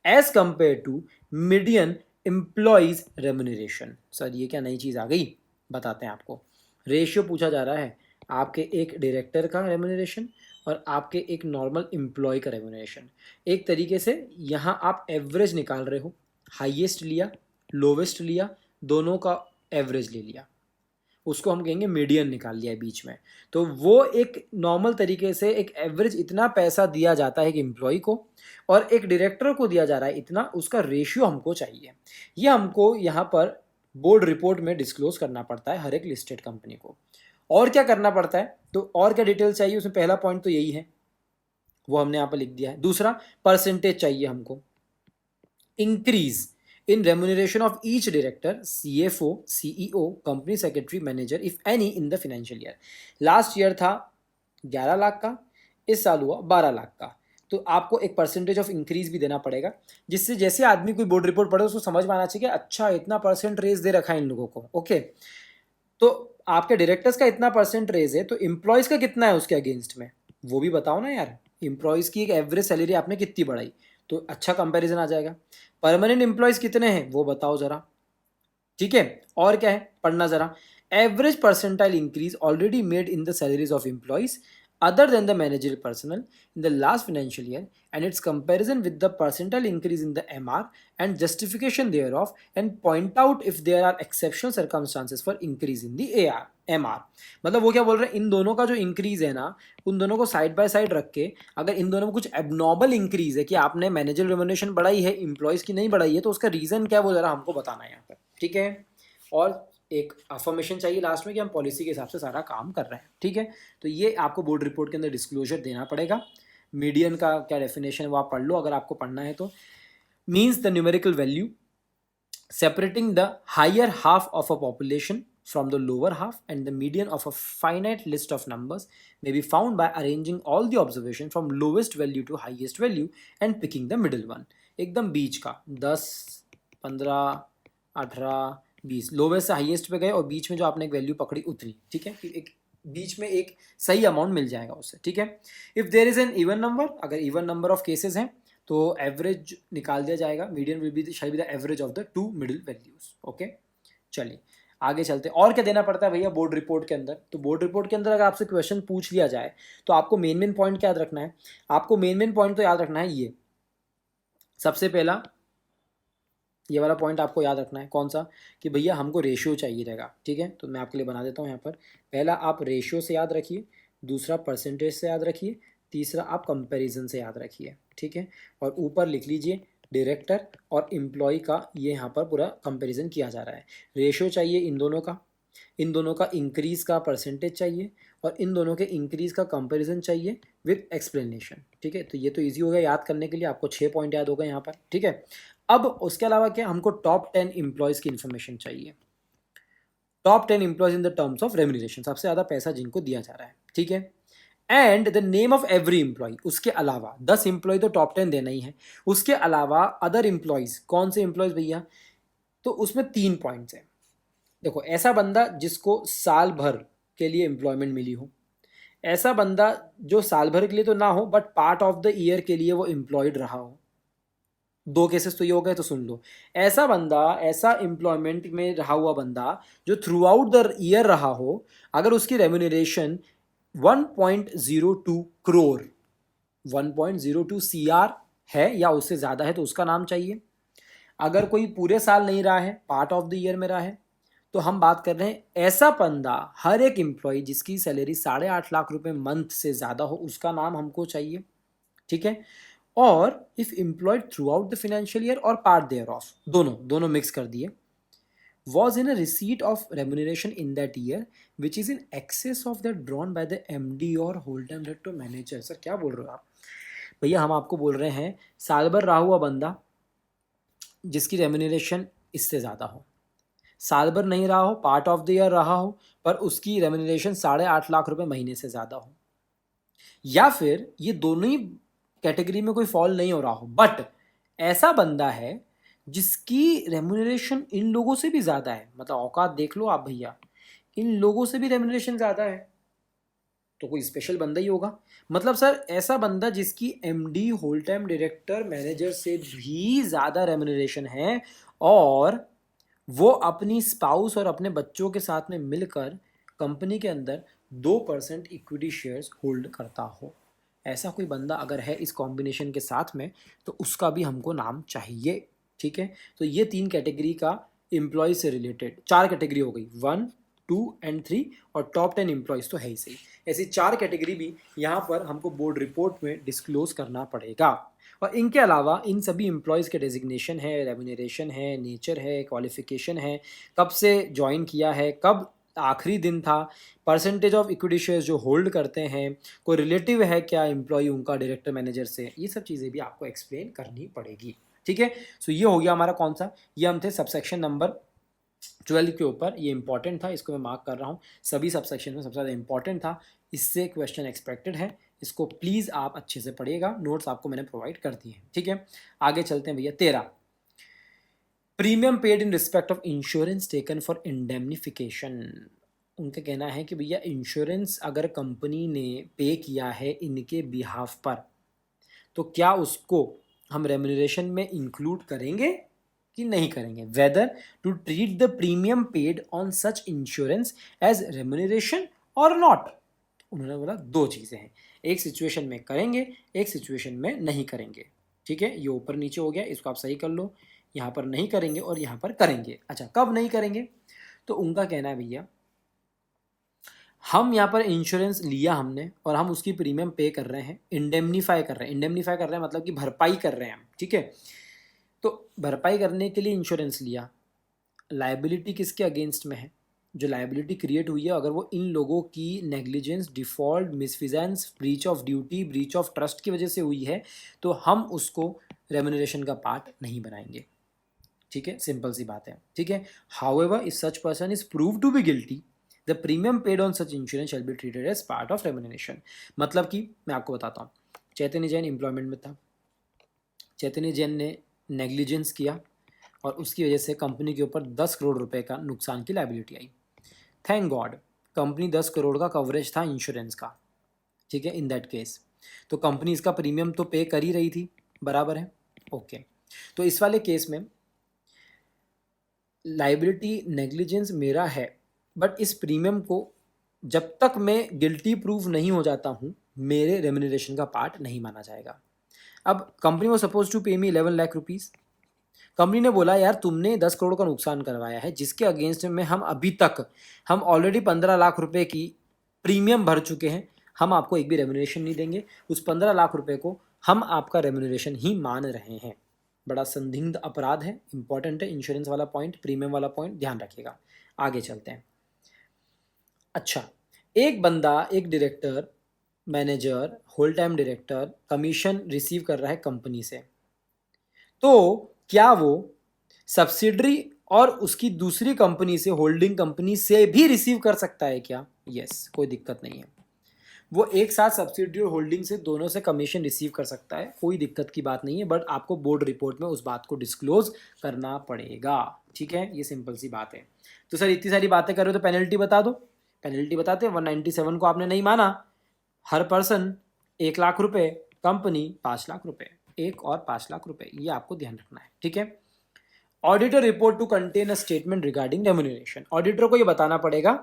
as compare to median employees remuneration. Sir ये क्या नई चीज़ आ गई, बताते हैं आपको। रेशियो पूछा जा रहा है, आपके एक डायरेक्टर का रेम्यूनरेशन और आपके एक नॉर्मल एम्प्लॉय का रेम्यूनरेशन। एक तरीके से यहाँ आप एवरेज निकाल रहे हो, हाईएस्ट लिया, लोवेस्ट लिया, दोनों का एवरेज ले लिया, उसको हम कहेंगे मीडियन निकाल लिया है बीच में। तो वो एक नॉर्मल तरीके से एक एवरेज इतना पैसा दिया जाता है कि एम्प्लॉय को, और एक डायरेक्टर को दिया जा रहा है इतना, उसका रेशियो हमको चाहिए। ये हमको यहाँ पर बोर्ड रिपोर्ट में डिस्क्लोज करना पड़ता है हर एक लिस्टेड कंपनी को। और क्या करना पड़ता है, तो और क्या डिटेल चाहिए उसमें, पहला पॉइंट तो यही है, वो हमने यहाँ पर लिख दिया है। दूसरा, परसेंटेज चाहिए हमको, increase in remuneration of each director, CFO, CEO, company secretary, manager if any in the financial year। Last year था 11 लाख का, इस साल हुआ 12 लाख का, तो आपको एक परसेंटेज ऑफ इंक्रीज भी देना पड़ेगा, जिससे जैसे आदमी कोई बोर्ड रिपोर्ट पढ़े उसको समझ में आना चाहिए कि अच्छा इतना परसेंट रेज दे रखा है इन लोगों को, ओके। तो आपके डायरेक्टर्स का इतना परसेंट रेज है, तो एम्प्लॉयज़ का कितना है उसके अगेंस्ट में, वो भी बताओ ना यार। एम्प्लॉयज़ की एक एवरेज सैलरी आपने कितनी बढ़ाई, तो अच्छा कंपैरिजन आ जाएगा। परमानेंट एम्प्लॉयज़ कितने हैं वो बताओ ज़रा, ठीक है, और क्या है पढ़ना जरा। Average percentile increase already made in the salaries of employees other than the managerial personnel in the last financial year and its comparison with the percentile increase in the MR and justification thereof and point out if there are exceptional circumstances for increase in the AR MR। मतलब वो क्या बोल रहे हैं, इन दोनों का जो इंक्रीज है ना, उन दोनों को साइड बाय साइड रख के अगर इन दोनों में कुछ एबनॉर्मल इंक्रीज है कि आपने मैनेजर रेम्युनरेशन बढ़ाई है एम्प्लॉयज की नहीं बढ़ाई है, तो उसका रीजन क्या है वो जरा हमको बताना है यहाँ पर, ठीक है। और एक अफर्मेशन चाहिए लास्ट में कि हम पॉलिसी के हिसाब से सारा काम कर रहे हैं, ठीक है। तो ये आपको बोर्ड रिपोर्ट के अंदर डिस्क्लोजर देना पड़ेगा। मीडियन का क्या डेफिनेशन है वो आप पढ़ लो अगर आपको पढ़ना है तो। Means the numerical value separating the higher half of a population from the lower half and the median of a finite list of numbers may be found by arranging all the observation from lowest value to highest value and picking the middle one। एकदम बीच का 10, 15, 18, 20 लोवेस्ट से हाईएस्ट पे गए और बीच में जो आपने एक वैल्यू पकड़ी उतनी, ठीक है, कि एक बीच में एक सही अमाउंट मिल जाएगा उससे, ठीक है। If there is an even number, अगर इवन नंबर ऑफ केसेस हैं तो एवरेज निकाल दिया जाएगा, median will be shall be the average of the two middle values. Okay, चलिए आगे चलते हैं। और क्या देना पड़ता है भैया बोर्ड रिपोर्ट के अंदर, तो बोर्ड रिपोर्ट के अंदर अगर आपसे क्वेश्चन पूछ लिया जाए तो आपको मेन मेन पॉइंट क्या याद रखना है, आपको मेन मेन पॉइंट तो याद रखना है ये, सबसे पहला ये वाला पॉइंट आपको याद रखना है, कौन सा, कि भैया हमको रेशियो चाहिए रहेगा, ठीक है। तो मैं आपके लिए बना देता हूँ यहाँ पर, पहला आप रेशियो से याद रखिए, दूसरा परसेंटेज से याद रखिए, तीसरा आप कंपैरिजन से याद रखिए, ठीक है। और ऊपर लिख लीजिए डायरेक्टर और एम्प्लॉय का ये यहाँ पर पूरा कंपैरिजन किया जा रहा है। रेशियो चाहिए इन दोनों का, इन दोनों का इंक्रीज़ का परसेंटेज चाहिए और इन दोनों के इंक्रीज़ का कंपैरिजन चाहिए विद एक्सप्लेनेशन, ठीक है। तो ये तो इजी हो गया याद करने के लिए, आपको 6 पॉइंट याद हो गए यहाँ पर, ठीक है। अब उसके अलावा क्या, हमको टॉप 10 एम्प्लॉयज़ की इन्फॉर्मेशन चाहिए, top 10 employees in the terms of remuneration, सबसे ज़्यादा पैसा जिनको दिया जा रहा है, ठीक है। And the name of every employ, उसके अलावा 10 एम्प्लॉय तो टॉप 10 देना ही है, उसके अलावा अदर एम्प्लॉयज़, कौन से एम्प्लॉयज़ भैया, तो उसमें 3 पॉइंट्स हैं। देखो, ऐसा बंदा जिसको साल भर के लिए एम्प्लॉयमेंट मिली हो, ऐसा बंदा जो साल भर के लिए तो ना हो but part of the year के लिए वो एम्प्लॉयड रहा हो, 2 केसेस तो ये हो गए, तो सुन लो। ऐसा बंदा, ऐसा एम्प्लॉयमेंट में रहा हुआ बंदा जो थ्रू आउट द ईयर रहा हो, अगर उसकी रेम्यूनरेशन 1.02 करोड़ 1.02 CR है या उससे ज़्यादा है तो उसका नाम चाहिए। अगर कोई पूरे साल नहीं रहा है, पार्ट ऑफ द ईयर में रहा है, तो हम बात कर रहे हैं ऐसा बंदा, हर एक एम्प्लॉय जिसकी सैलरी 8.5 लाख रुपए मंथ से ज़्यादा हो, उसका नाम हमको चाहिए, ठीक है। और if employed through out the financial year और पार्ट देयर ऑफ, दोनों दोनों मिक्स कर दिए, was in a receipt of remuneration in that year which is in excess of that drawn by the MD or whole-time director manager। Sir क्या बोल रहे हो आप भैया, हम आपको बोल रहे हैं साल भर रहा हुआ बंदा जिसकी रेम्यूनरेशन इससे ज़्यादा हो, साल भर नहीं रहा हो, पार्ट ऑफ द ईयर रहा हो पर उसकी रेम्यूनरेशन 8.5 लाख रुपए महीने से ज़्यादा हो, या फिर ये दोनों ही कैटेगरी में कोई फॉल नहीं हो रहा हो बट ऐसा बंदा है जिसकी रेम्यूनरेशन इन लोगों से भी ज़्यादा है, मतलब औकात देख लो आप भैया, इन लोगों से भी रेम्यूनरेशन ज़्यादा है, तो कोई स्पेशल बंदा ही होगा। मतलब सर ऐसा बंदा जिसकी MD whole time director manager से भी ज़्यादा रेम्यूनरेशन है और वो अपनी स्पाउस और अपने बच्चों के साथ में मिलकर कंपनी के अंदर 2% इक्विटी शेयर्स होल्ड करता हो, ऐसा कोई बंदा अगर है इस कॉम्बिनेशन के साथ में तो उसका भी हमको नाम चाहिए, ठीक है। तो ये 3 कैटेगरी का एम्प्लॉय से रिलेटेड 4 कैटेगरी हो गई, 1, 2 एंड 3, और टॉप 10 एम्प्लॉयज़ तो है ही सही। ऐसी 4 कैटेगरी भी यहाँ पर हमको बोर्ड रिपोर्ट में डिस्क्लोज करना पड़ेगा। और इनके अलावा इन सभी एम्प्लॉयज़ के डेजिग्नेशन है, रेम्यूनरेशन है, नेचर है, क्वालिफिकेशन है, कब से ज्वाइन किया है, कब आखिरी दिन था, परसेंटेज ऑफ इक्विटी शेयर्स जो होल्ड करते हैं, कोई रिलेटिव है क्या एम्प्लॉय उनका डायरेक्टर मैनेजर से, ये सब चीज़ें भी आपको एक्सप्लेन करनी पड़ेगी, ठीक है। सो ये हो गया हमारा कौन सा, ये हम थे सबसेक्शन नंबर 12 के ऊपर, ये इंपॉर्टेंट था, इसको मैं मार्क कर रहा हूँ, सभी सबसेक्शन में सबसे ज़्यादा इंपॉर्टेंट था, इससे क्वेश्चन एक्सपेक्टेड है, इसको प्लीज़ आप अच्छे से पढ़िएगा, नोट्स आपको मैंने प्रोवाइड कर दिए हैं, ठीक है। आगे चलते हैं भैया 13, premium paid in respect of insurance taken for indemnification. उनका कहना है कि भैया इंश्योरेंस अगर कंपनी ने पे किया है इनके बिहाफ पर तो क्या उसको हम रेम्यूनरेशन में इंक्लूड करेंगे कि नहीं करेंगे, whether to treat the premium paid on such insurance as remuneration और नॉट। उन्होंने बोला दो चीज़ें हैं, एक सिचुएशन में करेंगे, एक सिचुएशन में नहीं करेंगे। ठीक है, ये ऊपर नीचे हो गया, इसको आप सही कर लो, यहाँ पर नहीं करेंगे और यहाँ पर करेंगे। अच्छा, कब नहीं करेंगे? तो उनका कहना है भैया हम यहाँ पर इंश्योरेंस लिया हमने और हम उसकी प्रीमियम पे कर रहे हैं, इंडेमनीफाई कर रहे हैं। इंडेमनीफाई कर रहे हैं मतलब कि भरपाई कर रहे हैं हम, ठीक है। तो भरपाई करने के लिए इंश्योरेंस लिया, लायबिलिटी किसके अगेंस्ट में है? जो लायबिलिटी क्रिएट हुई है अगर वो इन लोगों की negligence, default, misfeasance, breach of duty, breach of trust की वजह से हुई है, तो हम उसको रेम्यूनरेशन का पार्ट नहीं बनाएंगे। ठीक है, सिंपल सी बात है। ठीक है, however if such person is prove to be guilty the premium paid on such insurance shall be treated as part of remuneration. मतलब कि मैं आपको बताता हूँ, चैतन्य जैन एम्प्लॉयमेंट में था, चैतन्य जैन ने नेग्लिजेंस किया और उसकी वजह से कंपनी के ऊपर 10 करोड़ रुपए का नुकसान की लायबिलिटी आई। थैंक गॉड कंपनी 10 करोड़ का कवरेज था इंश्योरेंस का। ठीक है, इन दैट केस तो कंपनी इसका प्रीमियम तो पे कर ही रही थी, बराबर है, ओके। तो इस वाले केस में लायबिलिटी नेग्लिजेंस मेरा है, बट इस प्रीमियम को जब तक मैं गिल्टी प्रूव नहीं हो जाता हूँ मेरे रेम्यूनरेशन का पार्ट नहीं माना जाएगा। अब कंपनी वो सपोज टू पे मी 11 लाख रुपीज़। कंपनी ने बोला यार तुमने 10 करोड़ का नुकसान करवाया है जिसके अगेंस्ट में हम ऑलरेडी 15 लाख रुपए की प्रीमियम भर चुके हैं, हम आपको एक भी रेम्यूनरेशन नहीं देंगे, उस 15 लाख रुपए को हम आपका रेम्यूनरेशन ही मान रहे हैं। बड़ा संदिग्ध अपराध है, इंपॉर्टेंट है इंश्योरेंस वाला पॉइंट, प्रीमियम वाला पॉइंट, ध्यान रखिएगा। आगे चलते हैं। अच्छा, एक बंदा, एक director, manager, whole time director commission receive कर रहा है कंपनी से, तो क्या वो सब्सिडरी और उसकी दूसरी कंपनी से, होल्डिंग कंपनी से भी रिसीव कर सकता है क्या? यस, कोई दिक्कत नहीं है। वो एक साथ सब्सिडरी और होल्डिंग से दोनों से कमीशन रिसीव कर सकता है, कोई दिक्कत की बात नहीं है, बट आपको बोर्ड रिपोर्ट में उस बात को डिस्क्लोज करना पड़ेगा। ठीक है, ये सिंपल सी बात है। तो सर इतनी सारी बातें कर रहे हो तो पेनल्टी बता दो। पेनल्टी बताते हैं, 197 को आपने नहीं माना, हर पर्सन 1 लाख रुपए, कंपनी 5 लाख रुपए, 1 और 5 लाख रुपए, ये आपको ध्यान रखना है। ठीक है, auditor report to contain a statement regarding remuneration. Auditor को ये बताना पड़ेगा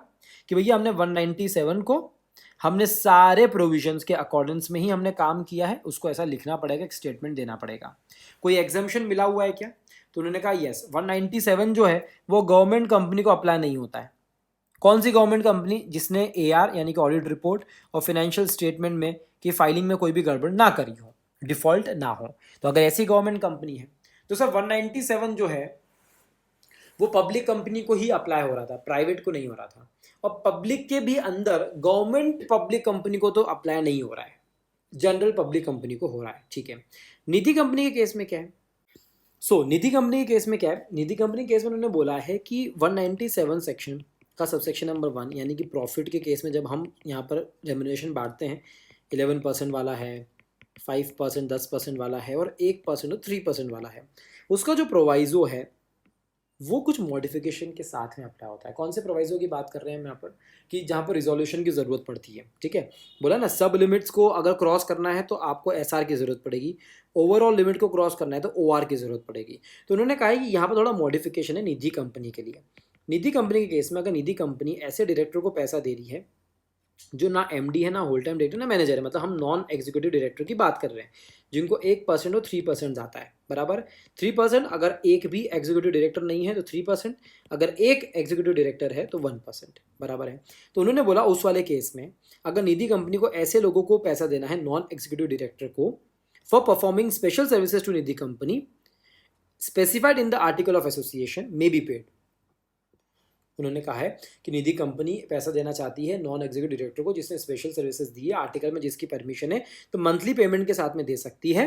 कि भैया हमने 197 को हमने सारे प्रोविजंस के अकॉर्डेंस में ही हमने काम किया है, उसको ऐसा लिखना पड़ेगा, एक स्टेटमेंट देना पड़ेगा। कोई एग्जाम्पशन मिला हुआ है क्या? तो उन्होंने कहा यस, 197 जो है वो गवर्नमेंट कंपनी को अप्लाई नहीं होता है। कौन सी गवर्नमेंट कंपनी? जिसने AR यानी कि ऑडिट रिपोर्ट और फाइनेंशियल स्टेटमेंट में की फाइलिंग में कोई भी गड़बड़ ना करी हो, डिफॉल्ट ना हो। तो अगर ऐसी गवर्नमेंट कंपनी है तो सर 197 जो है वो पब्लिक कंपनी को ही अप्लाई हो रहा था, प्राइवेट को नहीं हो रहा था। और पब्लिक के भी अंदर गवर्नमेंट पब्लिक कंपनी को तो अप्लाई नहीं हो रहा है, जनरल पब्लिक कंपनी को हो रहा है। ठीक है, निधि कंपनी के केस में क्या है? निधि कंपनी के केस में क्या है? निधि कंपनी के केस में उन्होंने बोला है कि 197 सेक्शन का सबसेक्शन नंबर 1 यानी कि प्रॉफिट के केस में जब हम यहाँ पर रेम्यूनरेशन बांटते हैं, 11% वाला है, 5%, 10% वाला है और 1% और 3% वाला है, उसका जो प्रोवाइजो है वो कुछ मॉडिफिकेशन के साथ में अप्लाई होता है। कौन से प्रोवाइजो की बात कर रहे हैं हम यहाँ पर? कि जहाँ पर रिजोल्यूशन की ज़रूरत पड़ती है। ठीक है, बोला ना, सब लिमिट्स को अगर क्रॉस करना है तो आपको SR की ज़रूरत पड़ेगी, ओवरऑल लिमिट को क्रॉस करना है तो OR की ज़रूरत पड़ेगी। तो उन्होंने कहा है कि यहाँ पर थोड़ा मॉडिफिकेशन है निधि कंपनी के लिए। निधि कंपनी के केस में अगर निधि कंपनी ऐसे डायरेक्टर को पैसा दे रही है जो ना MD है, ना होल टाइम डायरेक्टर, ना मैनेजर है, मतलब हम नॉन एग्जीक्यूटिव डायरेक्टर की बात कर रहे हैं, जिनको 1% और 3% जाता है, बराबर 3%। अगर एक भी एग्जीक्यूटिव डायरेक्टर नहीं है तो 3%, अगर एक एग्जीक्यूटिव डायरेक्टर है तो 1%, बराबर है। तो उन्होंने बोला उस वाले केस में अगर निधि कंपनी को ऐसे लोगों को पैसा देना है, नॉन एग्जीक्यूटिव डायरेक्टर को, for performing special services to Nidhi company specified in the article of association may be paid. उन्होंने कहा है कि निधि कंपनी पैसा देना चाहती है नॉन एग्जीक्यूटिव डायरेक्टर को जिसने स्पेशल सर्विसेज दी है आर्टिकल में, जिसकी परमिशन है, तो मंथली पेमेंट के साथ में दे सकती है।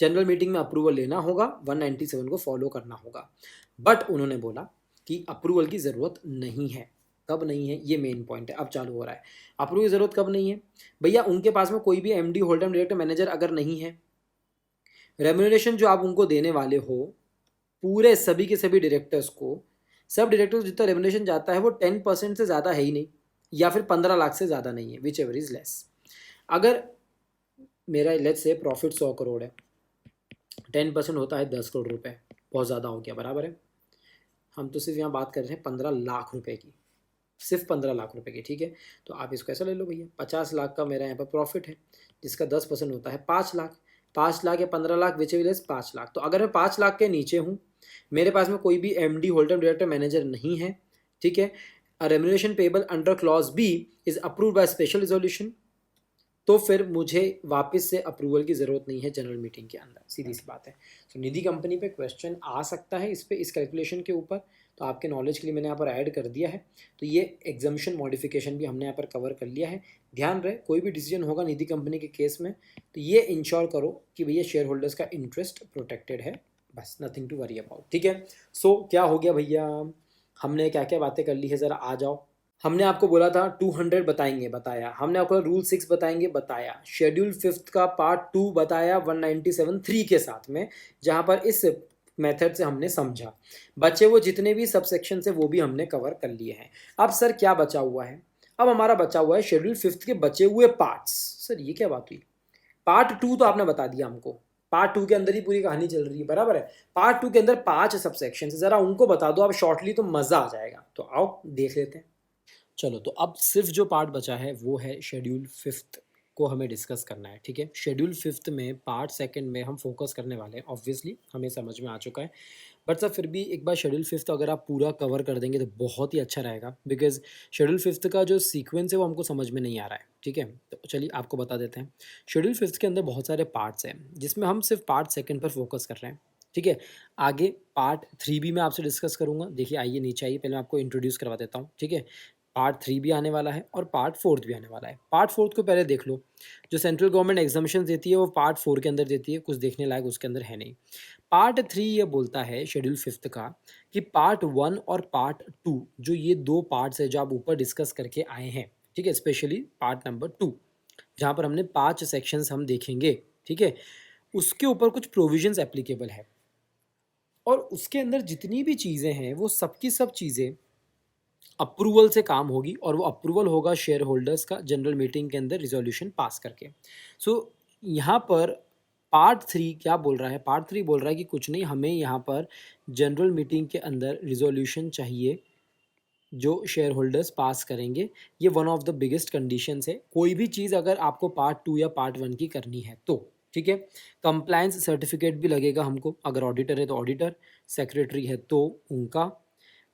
जनरल मीटिंग में अप्रूवल लेना होगा, 197 को फॉलो करना होगा। बट उन्होंने बोला कि अप्रूवल की ज़रूरत नहीं है। कब नहीं है? ये मेन पॉइंट है, अब चालू हो रहा है। अप्रूवल की ज़रूरत कब नहीं है? भैया उनके पास में कोई भी MD, whole time director, manager अगर नहीं है, रेम्यूनरेशन जो आप उनको देने वाले हो पूरे सभी के सभी डायरेक्टर्स को, सब डायरेक्टर्स जितना रेम्यूनरेशन जाता है वो 10% से ज़्यादा है ही नहीं, या फिर 15 लाख से ज़्यादा नहीं है, विच एवर इज़ लेस। अगर मेरा लेट्स से प्रॉफिट 100 करोड़ है, 10% होता है 10 करोड़ रुपए, बहुत ज़्यादा हो गया, बराबर है। हम तो सिर्फ यहाँ बात कर रहे हैं 15 लाख रुपए की, सिर्फ 15 लाख रुपए की, ठीक है। तो आप इसको ऐसा ले लो भैया, 50 लाख का मेरा यहाँ पर प्रॉफिट है, जिसका 10% होता है 5 लाख। 5 लाख या 15 लाख विचेबल 5 लाख। तो अगर मैं 5 लाख के नीचे हूँ, मेरे पास में कोई भी एमडी, होल्डर डायरेक्टर, मैनेजर नहीं है, ठीक है, remuneration payable under clause B is approved by special resolution, तो फिर मुझे वापस से अप्रूवल की ज़रूरत नहीं है जनरल मीटिंग के अंदर, सीधी सी बात है। तो निधि कंपनी पे क्वेश्चन आ सकता है इस पे, इस कैलकुलेशन के ऊपर, तो आपके नॉलेज के लिए मैंने यहाँ पर ऐड कर दिया है। तो ये एग्जाम्शन मॉडिफिकेशन भी हमने यहाँ पर कवर कर लिया है। ध्यान रहे, कोई भी डिसीजन होगा निधि कंपनी के केस में, तो ये इंश्योर करो कि भैया शेयर होल्डर्स का इंटरेस्ट प्रोटेक्टेड है, बस, नथिंग टू वरी अबाउट, ठीक है। सो क्या हो गया भैया, हमने क्या क्या बातें कर ली है, ज़रा आ जाओ। हमने आपको बोला था 200 बताएंगे, बताया। हमने आपको रूल 6 बताएंगे, बताया। शेड्यूल 5 का पार्ट 2 बताया 197(3) के साथ में, जहां पर इस मेथड से हमने समझा। बचे वो जितने भी सबसेक्शन है वो भी हमने कवर कर लिए हैं। अब सर क्या बचा हुआ है, अब हमारा बचा हुआ है शेड्यूल 5 के बचे हुए पार्ट्स। सर ये क्या बात हुई, पार्ट 2 तो आपने बता दिया हमको, पार्ट 2 के अंदर ही पूरी कहानी चल रही है, बराबर है। पार्ट 2 के अंदर 5 सबसेक्शन, जरा उनको बता दो आप शॉर्टली, तो मजा आ जाएगा। तो आओ देख लेते हैं। चलो, तो अब सिर्फ जो पार्ट बचा है वो है शेड्यूल 5 को हमें डिस्कस करना है, ठीक है। शेड्यूल 5 में पार्ट 2 में हम फोकस करने वाले हैं, ऑब्वियसली हमें समझ में आ चुका है। बट सर फिर भी एक बार शेड्यूल 5 अगर आप पूरा कवर कर देंगे तो बहुत ही अच्छा रहेगा, बिकॉज शेड्यूल 5 का जो सीक्वेंस है वो हमको समझ में नहीं आ रहा है, ठीक है। तो चलिए आपको बता देते हैं। शेड्यूल 5 के अंदर बहुत सारे पार्ट्स हैं, जिसमें हम सिर्फ पार्ट 2 पर फोकस कर रहे हैं, ठीक है। आगे पार्ट 3 भी मैं आपसे डिस्कस करूंगा। देखिए आइए नीचे आइए, पहले मैं आपको इंट्रोड्यूस करवा देता हूँ, ठीक है। पार्ट 3 भी आने वाला है और पार्ट 4 भी आने वाला है। पार्ट 4 को पहले देख लो। जो सेंट्रल गवर्नमेंट एग्जामिशन देती है वो पार्ट 4 के अंदर देती है, कुछ देखने लायक उसके अंदर है नहीं। पार्ट 3 ये बोलता है शेड्यूल 5 का कि पार्ट 1 और पार्ट 2, जो ये दो पार्ट्स है जो आप ऊपर डिस्कस करके आए हैं, ठीक है, स्पेशली पार्ट नंबर 2 जहाँ पर हमने 5 सेक्शंस हम देखेंगे, ठीक है, उसके ऊपर कुछ प्रोविजंस एप्लीकेबल है। और उसके अंदर जितनी भी चीज़ें हैं वो सबकी सब चीज़ें अप्रूवल से काम होगी, और वो अप्रूवल होगा शेयर होल्डर्स का जनरल मीटिंग के अंदर रिजोल्यूशन पास करके। सो यहाँ पर पार्ट 3 क्या बोल रहा है, पार्ट 3 बोल रहा है कि कुछ नहीं, हमें यहाँ पर जनरल मीटिंग के अंदर रिजोल्यूशन चाहिए जो शेयर होल्डर्स पास करेंगे। ये one of the biggest conditions है कोई भी चीज़ अगर आपको पार्ट 2 या पार्ट 1 की करनी है तो, ठीक है। कंप्लायंस सर्टिफिकेट भी लगेगा हमको, अगर ऑडिटर है तो ऑडिटर, सेक्रेटरी है तो उनका,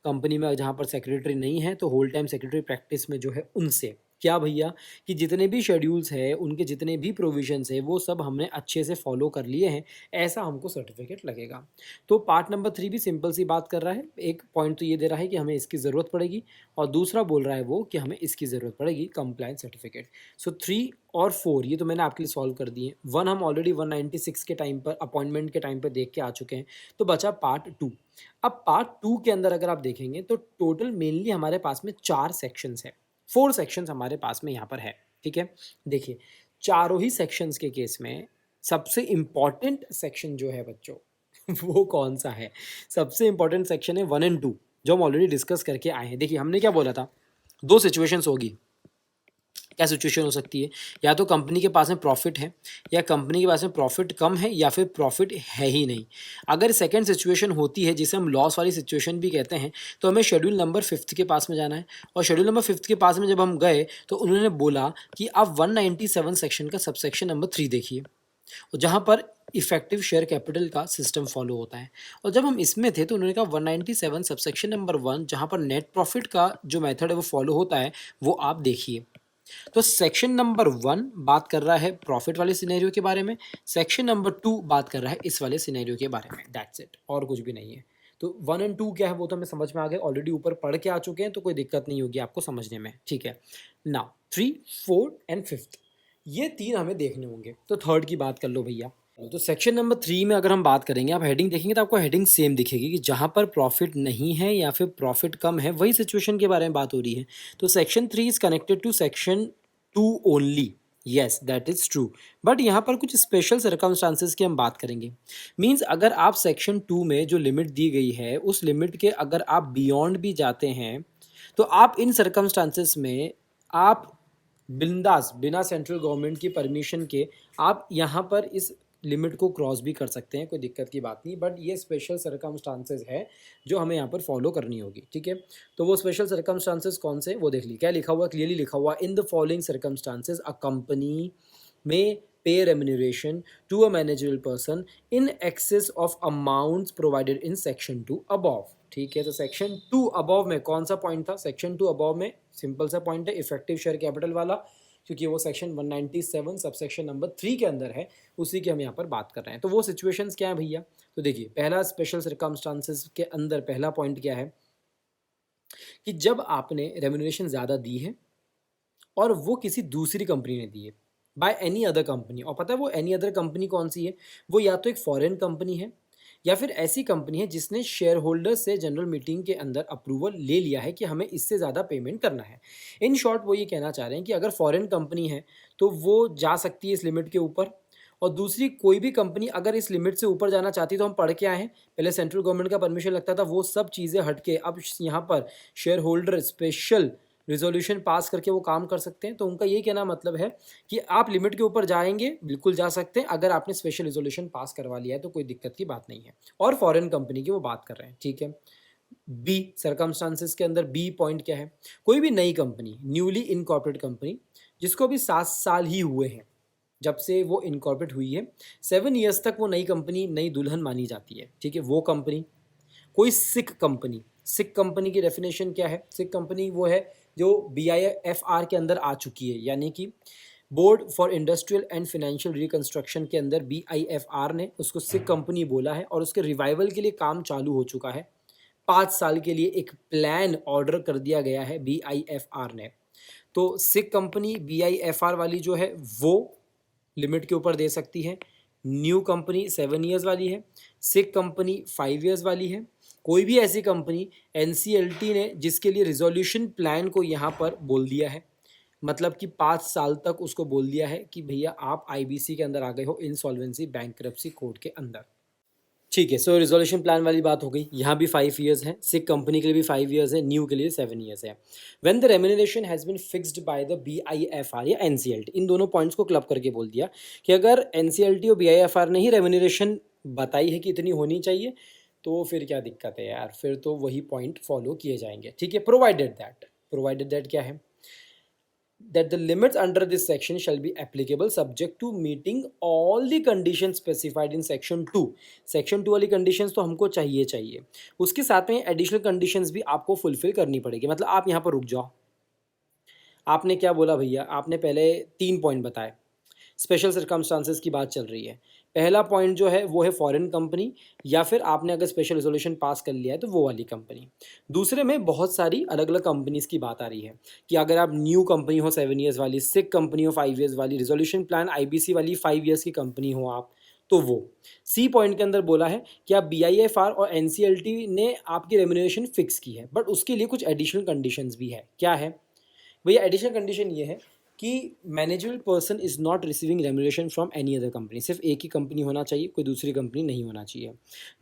कंपनी में जहाँ पर सेक्रेटरी नहीं है तो होल टाइम सेक्रेटरी प्रैक्टिस में जो है उनसे। क्या भैया कि जितने भी शेड्यूल्स हैं उनके जितने भी प्रोविजंस हैं वो सब हमने अच्छे से फॉलो कर लिए हैं, ऐसा हमको सर्टिफिकेट लगेगा। तो पार्ट नंबर 3 भी सिंपल सी बात कर रहा है, एक पॉइंट तो ये दे रहा है कि हमें इसकी ज़रूरत पड़ेगी, और दूसरा बोल रहा है वो कि हमें इसकी ज़रूरत पड़ेगी, कंप्लायंस सर्टिफिकेट। सो 3 और 4 ये तो मैंने आपके लिए सॉल्व कर दिए। 1 हम ऑलरेडी 196 के टाइम पर, अपॉइंटमेंट के टाइम पर देख के आ चुके हैं, तो बचा पार्ट 2। अब पार्ट 2 के अंदर अगर आप देखेंगे तो टोटल मेनली हमारे पास में 4 सेक्शंस है, 4 सेक्शंस हमारे पास में यहाँ पर है, ठीक है। देखिए चारों ही सेक्शंस के केस में सबसे इम्पॉर्टेंट सेक्शन जो है बच्चों वो कौन सा है, सबसे इम्पॉर्टेंट सेक्शन है 1 एंड 2, जो हम ऑलरेडी डिस्कस करके आए हैं। देखिए हमने क्या बोला था, दो सिचुएशंस होगी। क्या सिचुएशन हो सकती है, या तो कंपनी के पास में प्रॉफिट है, या कंपनी के पास में प्रॉफिट कम है, या फिर प्रॉफिट है ही नहीं। अगर सेकंड सिचुएशन होती है जिसे हम लॉस वाली सिचुएशन भी कहते हैं, तो हमें शेड्यूल नंबर 5 के पास में जाना है। और शेड्यूल नंबर 5 के पास में जब हम गए तो उन्होंने बोला कि आप 197 सेक्शन का सबसेक्शन नंबर 3 देखिए, और जहाँ पर इफेक्टिव शेयर कैपिटल का सिस्टम फॉलो होता है। और जब हम इसमें थे तो उन्होंने कहा 197 सबसेक्शन नंबर 1 जहाँ पर नेट प्रॉफिट का जो मेथड है वो फॉलो होता है, वो आप देखिए। तो सेक्शन नंबर 1 बात कर रहा है प्रॉफिट वाले सिनेरियो के बारे में, सेक्शन नंबर 2 बात कर रहा है इस वाले सिनेरियो के बारे में, दैट्स इट, और कुछ भी नहीं है। तो 1 एंड 2 क्या है वो तो हमें समझ में आ गए, ऑलरेडी ऊपर पढ़ के आ चुके हैं, तो कोई दिक्कत नहीं होगी आपको समझने में, ठीक है। नाउ 3, 4 एंड 5 ये 3 हमें देखने होंगे, तो थर्ड की बात कर लो भैया। तो सेक्शन नंबर 3 में अगर हम बात करेंगे, आप हेडिंग देखेंगे तो आपको हेडिंग सेम दिखेगी कि जहाँ पर प्रॉफिट नहीं है या फिर प्रॉफिट कम है, वही सिचुएशन के बारे में बात हो रही है। तो section 3 is connected to section 2 only, yes that is true. But यहाँ पर कुछ स्पेशल सर्कमस्टांसेस की हम बात करेंगे। मीन्स अगर आप सेक्शन 2 में जो लिमिट दी गई है उस लिमिट के अगर आप बियॉन्ड भी जाते हैं, तो आप इन सर्कमस्टांसेस में आप बिंदास बिना सेंट्रल गवर्नमेंट की परमिशन के आप यहाँ पर इस लिमिट को क्रॉस भी कर सकते हैं, कोई दिक्कत की बात नहीं, बट ये स्पेशल सर्कमस्टांसेस है जो हमें यहाँ पर फॉलो करनी होगी, ठीक है। तो वो स्पेशल सर्कमस्टांसेस कौन से, वो देख ली, क्या लिखा हुआ, क्लियरली लिखा हुआ, in the following circumstances a company में pay remuneration to a managerial person in excess of amounts provided in section 2 above, ठीक है। तो सेक्शन 2 अबव में कौन सा पॉइंट था, सेक्शन 2 अबव में सिंपल सा पॉइंट है इफेक्टिव शेयर कैपिटल वाला, क्योंकि वो सेक्शन 197 सबसेक्शन नंबर 3 के अंदर है, उसी की हम यहाँ पर बात कर रहे हैं। तो वो सिचुएशंस क्या है भैया, तो देखिए पहला स्पेशल सर्कमस्टांसेस के अंदर पहला पॉइंट क्या है कि जब आपने रेम्यूनरेशन ज़्यादा दी है और वो किसी दूसरी कंपनी ने दी है बाय एनी अदर कंपनी, और पता है वो एनी अदर कंपनी कौन सी है, वो या तो एक फॉरेन कंपनी है या फिर ऐसी कंपनी है जिसने शेयर होल्डर से जनरल मीटिंग के अंदर अप्रूवल ले लिया है कि हमें इससे ज़्यादा पेमेंट करना है। इन शॉर्ट वो ये कहना चाह रहे हैं कि अगर फॉरेन कंपनी है तो वो जा सकती है इस लिमिट के ऊपर, और दूसरी कोई भी कंपनी अगर इस लिमिट से ऊपर जाना चाहती है, तो हम पढ़ के आए हैं पहले सेंट्रल गवर्नमेंट का परमिशन लगता था, वो सब चीज़ें हट के अब यहाँ पर share holder special resolution pass करके वो काम कर सकते हैं। तो उनका यही कहना मतलब है कि आप लिमिट के ऊपर जाएंगे, बिल्कुल जा सकते हैं, अगर आपने स्पेशल रिजोल्यूशन पास करवा लिया है तो कोई दिक्कत की बात नहीं है, और फॉरेन कंपनी की वो बात कर रहे हैं, ठीक है। बी सर्कमस्टांसेस के अंदर बी पॉइंट क्या है, कोई भी नई कंपनी, न्यूली इनकॉर्पोरेट कंपनी, जिसको भी 7 साल ही हुए हैं जब से वो इनकॉर्पोरेट हुई है, 7 ईयर्स तक वो नई कंपनी नई दुल्हन मानी जाती है, ठीक है। वो कंपनी, कोई सिख कंपनी, सिख कंपनी की डेफिनेशन क्या है, सिख कंपनी वो है जो BIFR के अंदर आ चुकी है, यानी कि board for industrial and financial reconstruction के अंदर BIFR ने उसको सिख कंपनी बोला है, और उसके रिवाइवल के लिए काम चालू हो चुका है। 5 साल के लिए एक प्लान ऑर्डर कर दिया गया है BIFR ने। तो सिख कंपनी BIFR वाली जो है वो लिमिट के ऊपर दे सकती है, न्यू कंपनी 7 ईयर्स वाली है, सिख कंपनी 5 ईयर्स वाली है। कोई भी ऐसी कंपनी NCLT ने जिसके लिए रिजोल्यूशन प्लान को यहाँ पर बोल दिया है, मतलब कि 5 साल तक उसको बोल दिया है कि भैया आप IBC के अंदर आ गए हो, इंसॉल्वेंसी बैंकरप्सी कोड के अंदर, ठीक है। सो रिजोल्यूशन प्लान वाली बात हो गई, यहाँ भी 5 ईयर्स है, सिख कंपनी के लिए भी 5 ईयर्स है, न्यू के लिए 7 ईयर्स है। When the remuneration has been fixed by the BIFR या NCLT, इन दोनों पॉइंट्स को क्लब करके बोल दिया कि अगर NCLT और BIFR ने ही रेम्यूनरेशन बताई है कि इतनी होनी चाहिए, तो फिर क्या दिक्कत है यार, फिर तो वही पॉइंट फॉलो किए जाएंगे, ठीक है। प्रोवाइडेड दैट क्या है, that the limits under this section shall be applicable subject to meeting all the conditions specified in section 2। section 2 वाली conditions तो हमको चाहिए, उसके साथ में additional conditions भी आपको fulfill करनी पड़ेगी। मतलब आप यहाँ पर रुक जाओ, आपने क्या बोला भैया, आपने पहले 3 पॉइंट बताए, स्पेशल सर्कमस्टांसेस की बात चल रही है। पहला पॉइंट जो है वो है फॉरेन कंपनी, या फिर आपने अगर स्पेशल रिजोल्यूशन पास कर लिया है तो वो वाली कंपनी। दूसरे में बहुत सारी अलग अलग कंपनीज़ की बात आ रही है कि अगर आप न्यू कंपनी हो 7 ईयर्स वाली, सिक कंपनी हो 5 ईयर्स वाली, रिजोल्यूशन प्लान IBC वाली 5 ईयर्स की कंपनी हो आप, तो वो सी पॉइंट के अंदर बोला है कि आप BIFR और NCLT ने आपकी रेम्यूनरेशन फिक्स की है, बट उसके लिए कुछ एडिशनल कंडीशंस भी है। क्या है भैया, एडिशनल कंडीशन ये है कि managerial person is not receiving remuneration from any other company, सिर्फ एक ही कंपनी होना चाहिए, कोई दूसरी कंपनी नहीं होना चाहिए।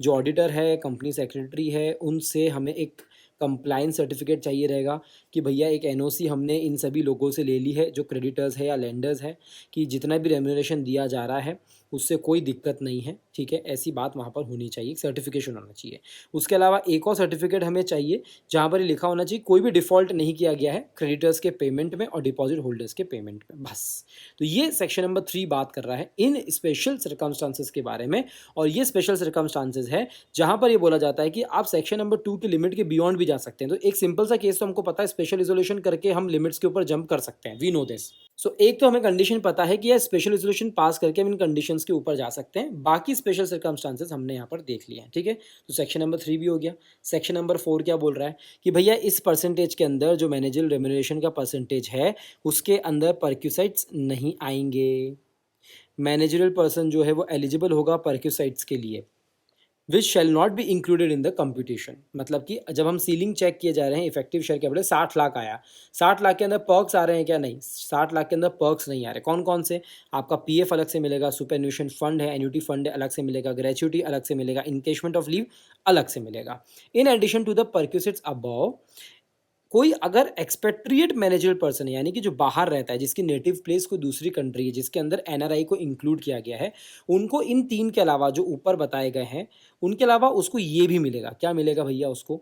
जो ऑडिटर है, कंपनी सेक्रेटरी है, उनसे हमें एक कंप्लायंस सर्टिफिकेट चाहिए रहेगा कि भैया एक NOC हमने इन सभी लोगों से ले ली है जो क्रेडिटर्स है या लेंडर्स है, कि जितना भी रेम्यूनरेशन दिया जा रहा है उससे कोई दिक्कत नहीं है, ठीक है। ऐसी बात वहाँ पर होनी चाहिए, सर्टिफिकेशन होना चाहिए। उसके अलावा एक और सर्टिफिकेट हमें चाहिए जहाँ पर लिखा होना चाहिए कोई भी डिफ़ॉल्ट नहीं किया गया है क्रेडिटर्स के पेमेंट में और डिपॉजिट होल्डर्स के पेमेंट में, बस। तो ये सेक्शन नंबर 3 बात कर रहा है इन स्पेशल सर्कमस्टांसेस के बारे में, और ये स्पेशल सर्कमस्टांसेस है जहाँ पर ये बोला जाता है कि आप सेक्शन नंबर 2 की लिमिट के बियॉन्ड भी जा सकते हैं। तो एक सिंपल सा केस तो हमको पता है, स्पेशल रिजोल्यूशन करके हम लिमिट्स के ऊपर जंप कर सकते हैं, वी नो दिस। सो एक तो हमें कंडीशन पता है कि यह स्पेशल रिजोल्यूशन पास करके हम इन कंडीशंस के ऊपर जा सकते हैं, बाकी स्पेशल सर्कमस्टांसेस हमने यहाँ पर देख लिए हैं, ठीक है। तो सेक्शन नंबर 3 भी हो गया। सेक्शन नंबर 4 क्या बोल रहा है कि भैया इस परसेंटेज के अंदर जो मैनेजरल रेम्यूनरेशन का परसेंटेज है उसके अंदर परक्यूसाइट्स नहीं आएंगे। मैनेजरल पर्सन जो है वो एलिजिबल होगा परक्यूसाइट्स के लिए, which shall not be included in the computation. मतलब कि जब हम सीलिंग चेक किए जा रहे हैं इफेक्टिव शेयर कैपिटल 60 लाख आया, 60 लाख के अंदर पर्क्स आ रहे हैं क्या, नहीं, 60 लाख के अंदर पर्क्स नहीं आ रहे। कौन कौन से, आपका PF अलग से मिलेगा, सुपरन्यूशन फंड है, एन्यूटी फंड है अलग से मिलेगा, ग्रेच्युटी अलग से मिलेगा, इनकेशमेंट ऑफ लीव अलग से मिलेगा। In addition to the perquisites above, कोई अगर एक्सपेट्रिएट मैनेजर पर्सन है, यानी कि जो बाहर रहता है, जिसकी नेटिव प्लेस कोई दूसरी कंट्री है, जिसके अंदर एनआरआई को इंक्लूड किया गया है, उनको इन 3 के अलावा जो ऊपर बताए गए हैं, उनके अलावा उसको ये भी मिलेगा। क्या मिलेगा भैया उसको?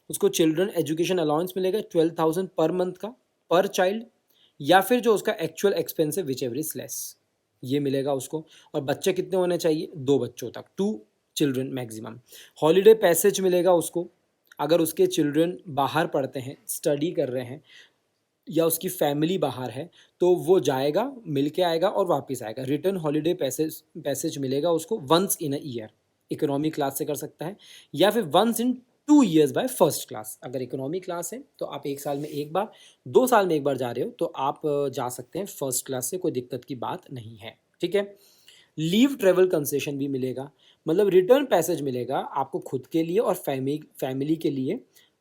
उसको चिल्ड्रन एजुकेशन अलाउंस मिलेगा 12,000 पर मंथ का, पर चाइल्ड, या फिर जो उसका एक्चुअल एक्सपेंस है विच एवर इज लेस, ये मिलेगा उसको। और बच्चे कितने होने चाहिए? 2 बच्चों तक, 2 चिल्ड्रन मैक्सिमम। हॉलीडे पैसेज मिलेगा उसको अगर उसके चिल्ड्रन बाहर पढ़ते हैं, स्टडी कर रहे हैं, या उसकी फैमिली बाहर है, तो वो जाएगा, मिल के आएगा और वापस आएगा। रिटर्न हॉलीडे पैसेज मिलेगा उसको once in a year, economy class से कर सकता है, या फिर once in 2 years by first class. अगर इकोनॉमी क्लास है तो आप 1 साल में एक बार, 2 साल में एक बार जा रहे हो तो आप जा सकते हैं फर्स्ट क्लास से, कोई दिक्कत की बात नहीं है, ठीक है। लीव ट्रेवल कंसेशन भी मिलेगा, मतलब रिटर्न पैसेज मिलेगा आपको खुद के लिए और फैमिली के लिए,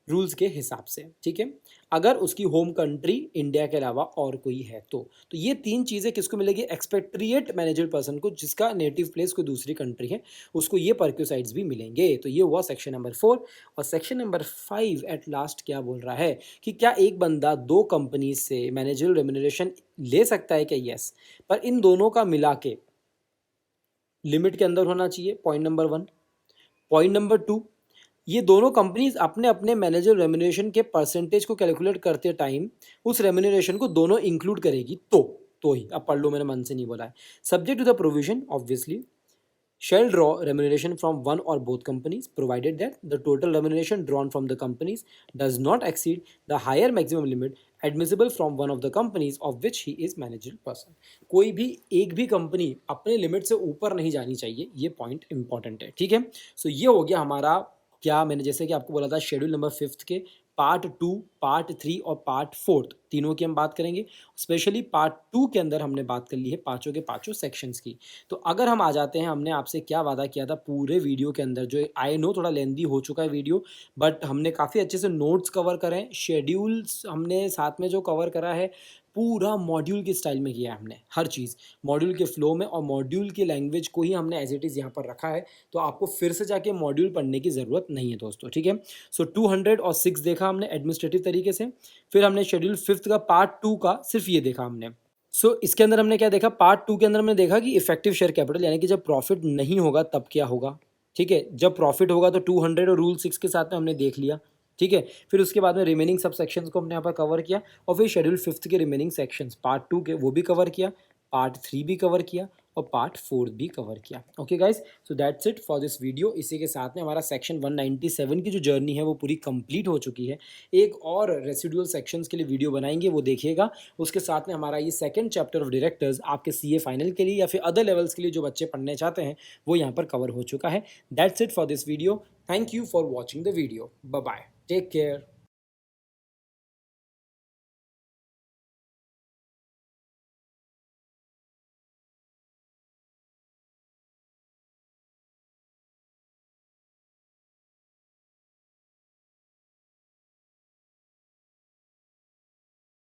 रूल्स के हिसाब से, ठीक है। अगर उसकी होम कंट्री इंडिया के अलावा और कोई है तो ये 3 चीज़ें किसको मिलेगी? एक्सपेट्रिएट मैनेजर पर्सन को, जिसका नेटिव प्लेस कोई दूसरी कंट्री है, उसको ये परक्यूसाइड्स भी मिलेंगे। तो ये हुआ सेक्शन नंबर 4। और सेक्शन नंबर 5 एट लास्ट क्या बोल रहा है कि क्या एक बंदा 2 कंपनी से मैनेजरल रेम्यूनरेशन ले सकता है? क्या? यस, पर इन दोनों का मिला के लिमिट के अंदर होना चाहिए, पॉइंट नंबर 1। पॉइंट नंबर 2, ये दोनों कंपनीज अपने अपने मैनेजर रेम्यूनरेशन के परसेंटेज को कैलकुलेट करते टाइम उस रेम्यूनरेशन को दोनों इंक्लूड करेगी, तो ही, अब पढ़ लो, मैंने मन से नहीं बोला है। Subject to the provision obviously shall draw remuneration from one or both companies provided that the total remuneration drawn from the companies does not exceed the higher maximum limit admissible from one of the companies of which he is managerial person। कोई भी एक भी कंपनी अपने लिमिट से ऊपर नहीं जानी चाहिए, ये पॉइंट इंपॉर्टेंट है, ठीक है। सो ये हो गया हमारा, क्या मैंने जैसे कि आपको बोला था, शेड्यूल नंबर 5 के पार्ट 2, पार्ट 3 और पार्ट 4 तीनों की हम बात करेंगे। स्पेशली पार्ट 2 के अंदर हमने बात कर ली है पांचों के पांचों सेक्शंस की। तो अगर हम आ जाते हैं, हमने आपसे क्या वादा किया था पूरे वीडियो के अंदर, जो आई नो थोड़ा लेंदी हो चुका है वीडियो, बट हमने काफ़ी अच्छे से नोट्स कवर करे हैं, शेड्यूल्स हमने साथ में जो कवर करा है पूरा मॉड्यूल के स्टाइल में किया है हमने, हर चीज़ मॉड्यूल के फ्लो में, और मॉड्यूल की लैंग्वेज को ही हमने एज इट इज़ यहाँ पर रखा है। तो आपको फिर से जाके मॉड्यूल पढ़ने की ज़रूरत नहीं है दोस्तों, ठीक है। सो 206 देखा हमने एडमिनिस्ट्रेटिव तरीके से, फिर हमने शेड्यूल 5 का पार्ट 2 का सिर्फ ये देखा हमने। सो इसके अंदर हमने क्या देखा? पार्ट 2 के अंदर हमने देखा कि इफेक्टिव शेयर कैपिटल, यानी कि जब प्रॉफिट नहीं होगा तब क्या होगा, ठीक है। जब प्रॉफिट होगा तो 200 और रूल 6 के साथ में हमने देख लिया, ठीक है। फिर उसके बाद में रिमेनिंग सब सेक्शंस को हमने यहाँ पर कवर किया, और फिर शेड्यूल 5 के रिमेनिंग सेक्शंस पार्ट 2 के वो भी कवर किया, पार्ट 3 भी कवर किया, और पार्ट 4 भी कवर किया। Okay guys, so that's it for this video. इसी के साथ में हमारा सेक्शन 197 की जो जर्नी है वो पूरी कंप्लीट हो चुकी है। एक और रेसिडुअल सेक्शंस के लिए वीडियो बनाएंगे, वो देखिएगा। उसके साथ में हमारा ये सेकंड चैप्टर ऑफ डायरेक्टर्स आपके सीए फाइनल के लिए या फिर अदर लेवल्स के लिए जो बच्चे पढ़ने चाहते हैं वो यहाँ पर कवर हो चुका है। That's it for this video. Thank you for watching the video. Bye bye, take care.